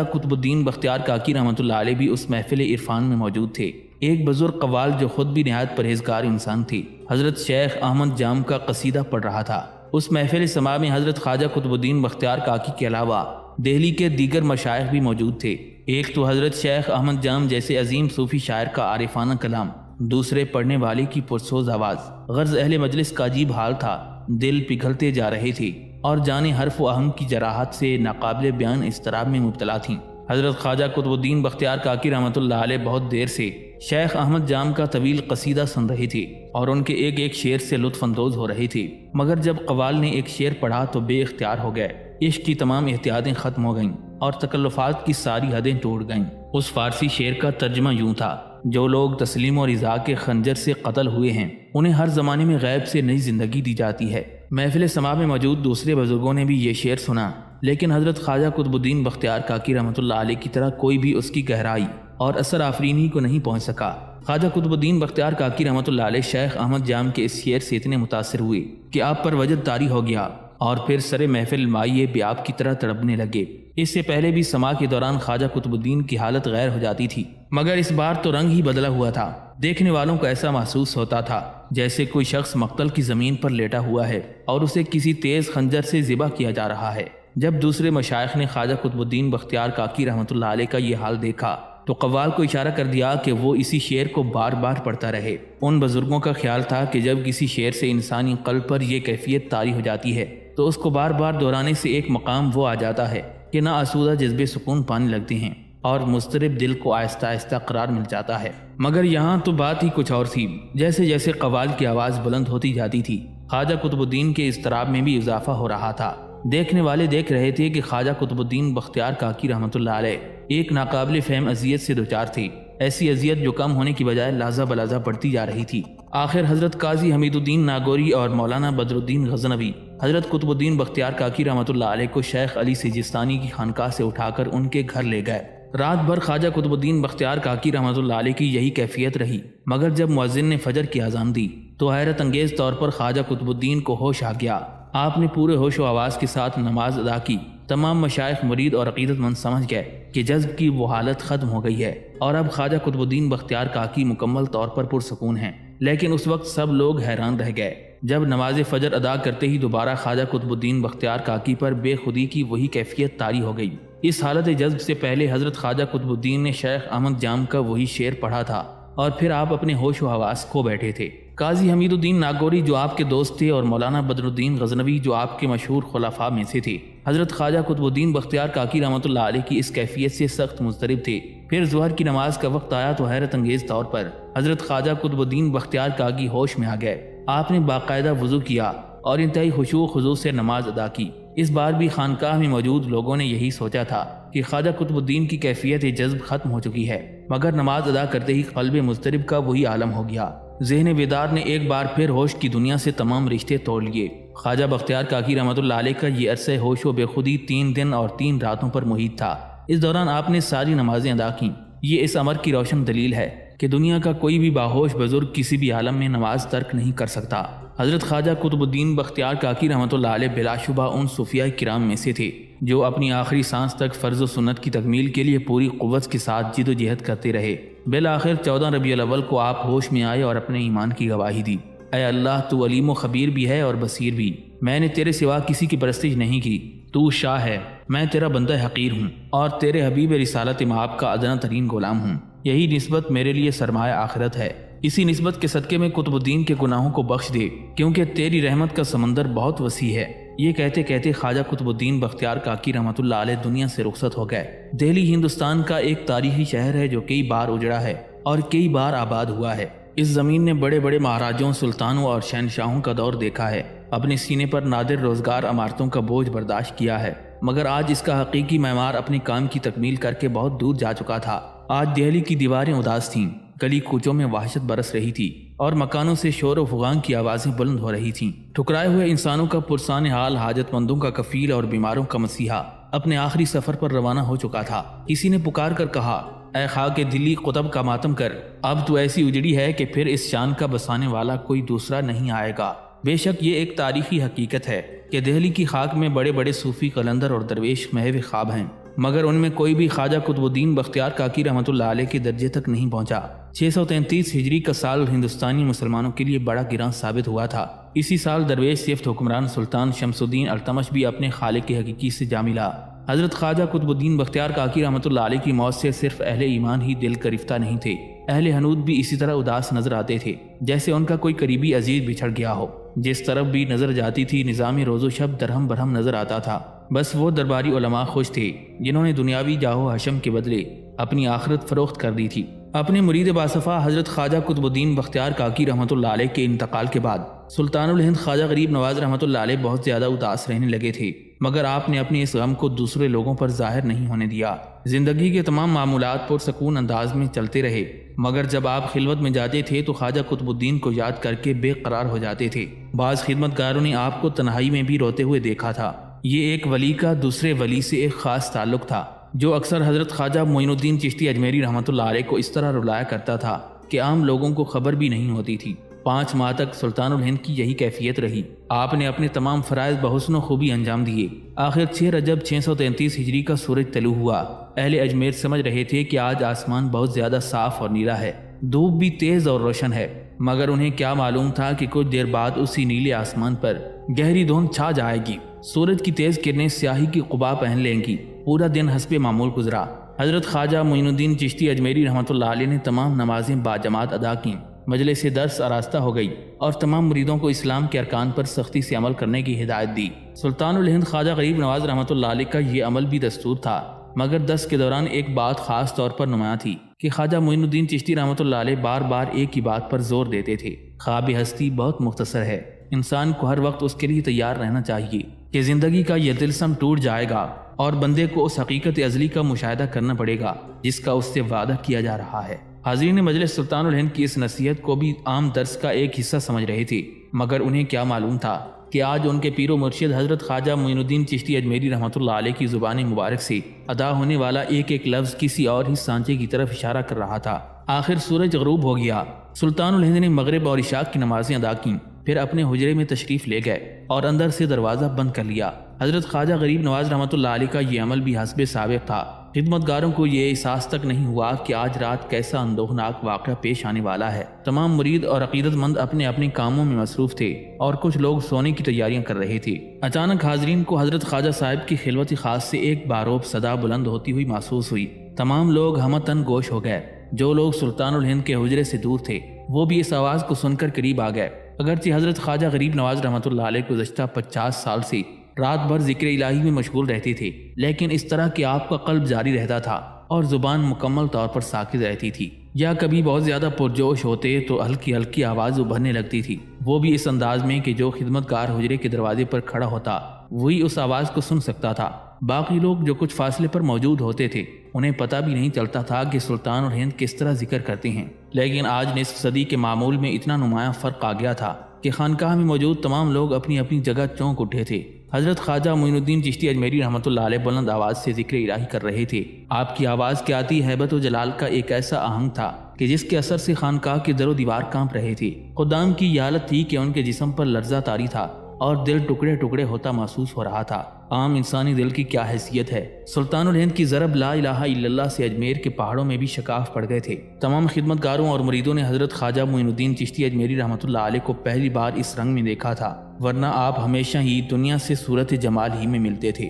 قطب الدین بختیار کاکی رحمۃ اللہ علیہ بھی اس محفل عرفان میں موجود تھے۔ ایک بزرگ قوال جو خود بھی نہایت پرہیزگار انسان تھی، حضرت شیخ احمد جام کا قصیدہ پڑھ رہا تھا۔ اس محفل سماع میں حضرت خواجہ قطب الدین بختیار کاکی کے علاوہ دہلی کے دیگر مشائخ بھی موجود تھے۔ ایک تو حضرت شیخ احمد جام جیسے عظیم صوفی شاعر کا عارفانہ کلام، دوسرے پڑھنے والے کی پرسوز آواز۔ غرض اہل مجلس کا عجیب حال تھا، دل پگھلتے جا رہے تھے اور جانیں حرف و اہم کی جراحت سے ناقابل بیان اضطراب میں مبتلا تھیں۔ حضرت خواجہ قطب الدین بختیار کاکی رحمۃ اللہ علیہ بہت دیر سے شیخ احمد جام کا طویل قصیدہ سن رہے تھے اور ان کے ایک ایک شعر سے لطف اندوز ہو رہے تھے، مگر جب قوال نے ایک شعر پڑھا تو بے اختیار ہو گئے۔ عشق کی تمام احتیاطیں ختم ہو گئیں اور تکلفات کی ساری حدیں ٹوٹ گئیں۔ اس فارسی شعر کا ترجمہ یوں تھا: جو لوگ تسلیم اور رضا کے خنجر سے قتل ہوئے ہیں، انہیں ہر زمانے میں غیب سے نئی زندگی دی جاتی ہے۔ محفل سماع میں موجود دوسرے بزرگوں نے بھی یہ شعر سنا، لیکن حضرت خواجہ قطب الدین بختیار کاکی رحمۃ اللہ علیہ کی طرح کوئی بھی اس کی گہرائی اور اثر آفرینی کو نہیں پہنچ سکا۔ خواجہ قطب الدین بختیار کاکی رحمۃ اللہ علیہ شیخ احمد جام کے اس شعر سے اتنے متاثر ہوئے کہ آپ پر وجد طاری ہو گیا اور پھر سر محفل مائع بھی آپ کی طرح تڑپنے لگے۔ اس سے پہلے بھی سماع کے دوران خواجہ قطب الدین کی حالت غیر ہو جاتی تھی، مگر اس بار تو رنگ ہی بدلا ہوا تھا۔ دیکھنے والوں کو ایسا محسوس ہوتا تھا جیسے کوئی شخص مقتل کی زمین پر لیٹا ہوا ہے اور اسے کسی تیز خنجر سے ذبح کیا جا رہا ہے۔ جب دوسرے مشائخ نے خواجہ قطب الدین بختیار کاکی رحمۃ اللہ علیہ کا یہ حال دیکھا تو قوال کو اشارہ کر دیا کہ وہ اسی شعر کو بار بار پڑھتا رہے۔ ان بزرگوں کا خیال تھا کہ جب کسی شعر سے انسانی قلب پر یہ کیفیت طاری ہو جاتی ہے تو اس کو بار بار دہرانے سے ایک مقام وہ آ جاتا ہے کہ نہ آسودہ جذبے سکون پانے لگتے ہیں اور مضطرب دل کو آہستہ آہستہ قرار مل جاتا ہے۔ مگر یہاں تو بات ہی کچھ اور تھی۔ جیسے جیسے قوال کی آواز بلند ہوتی جاتی تھی، خواجہ قطب الدین کے اضطراب میں بھی اضافہ ہو رہا تھا۔ دیکھنے والے دیکھ رہے تھے کہ خواجہ قطب الدین بختیار کاکی رحمۃ اللہ علیہ ایک ناقابل فہم اذیت سے دوچار تھے، ایسی اذیت جو کم ہونے کی بجائے لحظہ بلحظہ بڑھتی جا رہی تھی۔ آخر حضرت قاضی حمید الدین ناگوری اور مولانا بدر الدین غزنوی حضرت قطب الدین بختیار کاکی رحمۃ اللہ علیہ کو شیخ علی سیجستانی کی خانقاہ سے اٹھا کر ان کے گھر لے گئے۔ رات بھر خواجہ قطب الدین بختیار کاکی رحمۃ اللہ علیہ کی یہی کیفیت رہی، مگر جب مؤذن نے فجر کی اذان دی تو حیرت انگیز طور پر خواجہ قطب الدین کو ہوش آ گیا۔ آپ نے پورے ہوش و آواز کے ساتھ نماز ادا کی۔ تمام مشائخ مرید اور عقیدت مند سمجھ گئے کہ جذب کی وہ حالت ختم ہو گئی ہے اور اب خواجہ قطب الدین بختیار کاکی مکمل طور پر پرسکون ہیں۔ لیکن اس وقت سب لوگ حیران رہ گئے جب نماز فجر ادا کرتے ہی دوبارہ خواجہ قطب الدین بختیار کاکی پر بے خودی کی وہی کیفیت طاری ہو گئی۔ اس حالت جذب سے پہلے حضرت خواجہ قطب الدین نے شیخ احمد جام کا وہی شعر پڑھا تھا اور پھر آپ اپنے ہوش و حواس کھو بیٹھے تھے۔ قاضی حمید الدین ناگوری جو آپ کے دوست تھے اور مولانا بدر الدین غزنوی جو آپ کے مشہور خلفاء میں سے تھے، حضرت خواجہ قطب الدین بختیار کاکی رحمۃ اللہ علیہ کی اس کیفیت سے سخت مضطرب تھے۔ پھر ظہر کی نماز کا وقت آیا تو حیرت انگیز طور پر حضرت خواجہ قطب الدین بختیار کاکی ہوش میں آ گئے۔ آپ نے باقاعدہ وضو کیا اور انتہائی خشوع و خضوع سے نماز ادا کی۔ اس بار بھی خانقاہ میں موجود لوگوں نے یہی سوچا تھا کہ خواجہ قطب الدین کی کیفیت جذب ختم ہو چکی ہے، مگر نماز ادا کرتے ہی قلب مضطرب کا وہی عالم ہو گیا۔ ذہن بیدار نے ایک بار پھر ہوش کی دنیا سے تمام رشتے توڑ لیے۔ خواجہ بختیار کاکی رحمۃ اللہ علیہ کا یہ عرصہ ہوش و بے خودی 3 دن اور 3 راتوں پر محیط تھا۔ اس دوران آپ نے ساری نمازیں ادا کیں۔ یہ اس امر کی روشن دلیل ہے کہ دنیا کا کوئی بھی باہوش بزرگ کسی بھی عالم میں نماز ترک نہیں کر سکتا۔ حضرت خواجہ قطب الدین بختیار کاکی رحمۃ اللہ علیہ بلا شبہ ان صوفیاء کرام میں سے تھے جو اپنی آخری سانس تک فرض و سنت کی تکمیل کے لیے پوری قوت کے ساتھ جد و جہد کرتے رہے۔ بالآخر 14 ربیع الاول کو آپ ہوش میں آئے اور اپنے ایمان کی گواہی دی۔ اے اللہ، تو علیم و خبیر بھی ہے اور بصیر بھی۔ میں نے تیرے سوا کسی کی پرستش نہیں کی، تو شاہ ہے، میں تیرا بندہ حقیر ہوں اور تیرے حبیب رسالت مآب کا ادنا ترین غلام ہوں۔ یہی نسبت میرے لیے سرمایہ آخرت ہے۔ اسی نسبت کے صدقے میں قطب الدین کے گناہوں کو بخش دے، کیونکہ تیری رحمت کا سمندر بہت وسیع ہے۔ یہ کہتے کہتے خواجہ قطب الدین بختیار کاکی رحمۃ اللہ علیہ دنیا سے رخصت ہو گئے۔ دہلی ہندوستان کا ایک تاریخی شہر ہے جو کئی بار اجڑا ہے اور کئی بار آباد ہوا ہے۔ اس زمین نے بڑے بڑے مہاراجوں، سلطانوں اور شہنشاہوں کا دور دیکھا ہے، اپنے سینے پر نادر روزگار عمارتوں کا بوجھ برداشت کیا ہے، مگر آج اس کا حقیقی معمار اپنے کام کی تکمیل کر کے بہت دور جا چکا تھا۔ آج دہلی کی دیواریں اداس تھیں، گلی کوچوں میں وحشت برس رہی تھی اور مکانوں سے شور و فغان کی آوازیں بلند ہو رہی تھیں۔ ٹھکرائے ہوئے انسانوں کا پرسان حال، حاجت مندوں کا کفیل اور بیماروں کا مسیحا اپنے آخری سفر پر روانہ ہو چکا تھا۔ کسی نے پکار کر کہا، اے خاک دلی قطب کا ماتم کر، اب تو ایسی اجڑی ہے کہ پھر اس شان کا بسانے والا کوئی دوسرا نہیں آئے گا۔ بے شک یہ ایک تاریخی حقیقت ہے کہ دہلی کی خاک میں بڑے بڑے صوفی قلندر اور درویش محو خواب ہیں، مگر ان میں کوئی بھی خواجہ قطب الدین بختیار کاکی رحمۃ اللہ علیہ کے درجے تک نہیں پہنچا۔ 633 ہجری کا سال ہندوستانی مسلمانوں کے لیے بڑا گراں ثابت ہوا تھا۔ اسی سال درویش سیفت حکمران سلطان شمس الدین التمش بھی اپنے خالق حقیقی سے جا ملا۔ حضرت خواجہ قطب الدین بختیار کاکی رحمۃ اللہ علیہ کی موت سے صرف اہل ایمان ہی دل گرفتہ نہیں تھے، اہل حنود بھی اسی طرح اداس نظر آتے تھے جیسے ان کا کوئی قریبی عزیز بچھڑ گیا ہو۔ جس طرف بھی نظر جاتی تھی نظام روز و شب درہم برہم نظر آتا تھا۔ بس وہ درباری علماء خوش تھے جنہوں نے دنیاوی جاہ و حشم کے بدلے اپنی آخرت فروخت کر دی تھی۔ اپنے مرید باصفا حضرت خواجہ قطب الدین بختیار کاکی رحمۃ اللہ علیہ کے انتقال کے بعد سلطان الہند خواجہ غریب نواز رحمۃ اللہ علیہ بہت زیادہ اداس رہنے لگے تھے، مگر آپ نے اپنے اس غم کو دوسرے لوگوں پر ظاہر نہیں ہونے دیا۔ زندگی کے تمام معمولات پرسکون انداز میں چلتے رہے، مگر جب آپ خلوت میں جاتے تھے تو خواجہ قطب الدین کو یاد کر کے بے قرار ہو جاتے تھے۔ بعض خدمتگاروں نے آپ کو تنہائی میں بھی روتے ہوئے دیکھا تھا۔ یہ ایک ولی کا دوسرے ولی سے ایک خاص تعلق تھا جو اکثر حضرت خواجہ معین الدین چشتی اجمیری رحمۃ اللہ علیہ کو اس طرح رلایا کرتا تھا کہ عام لوگوں کو خبر بھی نہیں ہوتی تھی۔ 5 ماہ تک سلطان الہند کی یہی کیفیت رہی۔ آپ نے اپنے تمام فرائض بحسن و خوبی انجام دیے۔ آخر 6 رجب 633 ہجری کا سورج طلوع ہوا۔ اہل اجمیر سمجھ رہے تھے کہ آج آسمان بہت زیادہ صاف اور نیلا ہے، دھوپ بھی تیز اور روشن ہے، مگر انہیں کیا معلوم تھا کہ کچھ دیر بعد اسی نیلے آسمان پر گہری دھند چھا جائے گی۔ سورج کی تیز کرنیں سیاہی کی قبا پہن لیں گی۔ پورا دن حسب معمول گزرا۔ حضرت خواجہ معین الدین چشتی اجمیری رحمۃ اللہ علیہ نے تمام نمازیں باجماعت ادا کیں، مجلس درس آراستہ ہو گئی اور تمام مریدوں کو اسلام کے ارکان پر سختی سے عمل کرنے کی ہدایت دی۔ سلطان الہند خواجہ غریب نواز رحمۃ اللہ علیہ کا یہ عمل بھی دستور تھا، مگر دس کے دوران ایک بات خاص طور پر نمایاں تھی کہ خواجہ معین الدین چشتی رحمۃ اللہ علیہ بار بار ایک ہی بات پر زور دیتے تھے۔ خواب ہستی بہت مختصر ہے، انسان کو ہر وقت اس کے لیے تیار رہنا چاہیے کہ زندگی کا یہ طلسم ٹوٹ جائے گا اور بندے کو اس حقیقت ازلی کا مشاہدہ کرنا پڑے گا جس کا اس سے وعدہ کیا جا رہا ہے۔ حاضرین مجلس سلطان الہند کی اس نصیحت کو بھی عام درس کا ایک حصہ سمجھ رہے تھے، مگر انہیں کیا معلوم تھا کہ آج ان کے پیر و مرشد حضرت خواجہ معین الدین چشتی اجمیری رحمۃ اللہ علیہ کی زبان مبارک سے ادا ہونے والا ایک ایک لفظ کسی اور ہی سانچے کی طرف اشارہ کر رہا تھا۔ آخر سورج غروب ہو گیا۔ سلطان الہند نے مغرب اور عشاء کی نمازیں ادا کیں، پھر اپنے حجرے میں تشریف لے گئے اور اندر سے دروازہ بند کر لیا۔ حضرت خواجہ غریب نواز رحمۃ اللہ علیہ کا یہ عمل بھی حسب سابق تھا۔ خدمتگاروں کو یہ احساس تک نہیں ہوا کہ آج رات کیسا اندوہناک واقعہ پیش آنے والا ہے۔ تمام مرید اور عقیدت مند اپنے اپنے کاموں میں مصروف تھے اور کچھ لوگ سونے کی تیاریاں کر رہے تھے۔ اچانک حاضرین کو حضرت خواجہ صاحب کی خلوت خاص سے ایک باروب صدا بلند ہوتی ہوئی محسوس ہوئی۔ تمام لوگ ہمتن گوش ہو گئے۔ جو لوگ سلطان الہند کے حجرے سے دور تھے وہ بھی اس آواز کو سن کر قریب آ گئے۔ اگرچہ حضرت خواجہ غریب نواز رحمۃ اللہ علیہ گزشتہ 50 سال سے رات بھر ذکر الہی میں مشغول رہتے تھے، لیکن اس طرح کہ آپ کا قلب جاری رہتا تھا اور زبان مکمل طور پر ساکت رہتی تھی، یا کبھی بہت زیادہ پرجوش ہوتے تو ہلکی ہلکی آواز ابھرنے لگتی تھی، وہ بھی اس انداز میں کہ جو خدمتگار حجرے کے دروازے پر کھڑا ہوتا وہی اس آواز کو سن سکتا تھا۔ باقی لوگ جو کچھ فاصلے پر موجود ہوتے تھے انہیں پتہ بھی نہیں چلتا تھا کہ سلطان الہند کس طرح ذکر کرتے ہیں، لیکن آج نصف صدی کے معمول میں اتنا نمایاں فرق آ گیا تھا کہ خانقاہ میں موجود تمام لوگ اپنی اپنی جگہ چونک اٹھے تھے۔ حضرت خواجہ معین الدین چشتی اجمیری رحمۃ اللہ علیہ بلند آواز سے ذکر الہی کر رہے تھے۔ آپ کی آواز کے آتی ہیبت و جلال کا ایک ایسا آہنگ تھا کہ جس کے اثر سے خانقاہ کے در و دیوار کانپ رہے تھے۔ خدام کی یہ حالت تھی کہ ان کے جسم پر لرزہ طاری تھا اور دل ٹکڑے ٹکڑے ہوتا محسوس ہو رہا تھا۔ عام انسانی دل کی کیا حیثیت ہے۔ سلطان الہند کی ضرب لا الہ الا اللہ سے اجمیر کے پہاڑوں میں بھی شکاف پڑ گئے تھے۔ تمام خدمتگاروں اور مریدوں نے حضرت خواجہ معین الدین چشتی اجمیری رحمۃ اللہ علیہ کو پہلی بار اس رنگ میں دیکھا تھا، ورنہ آپ ہمیشہ ہی دنیا سے صورت جمال ہی میں ملتے تھے۔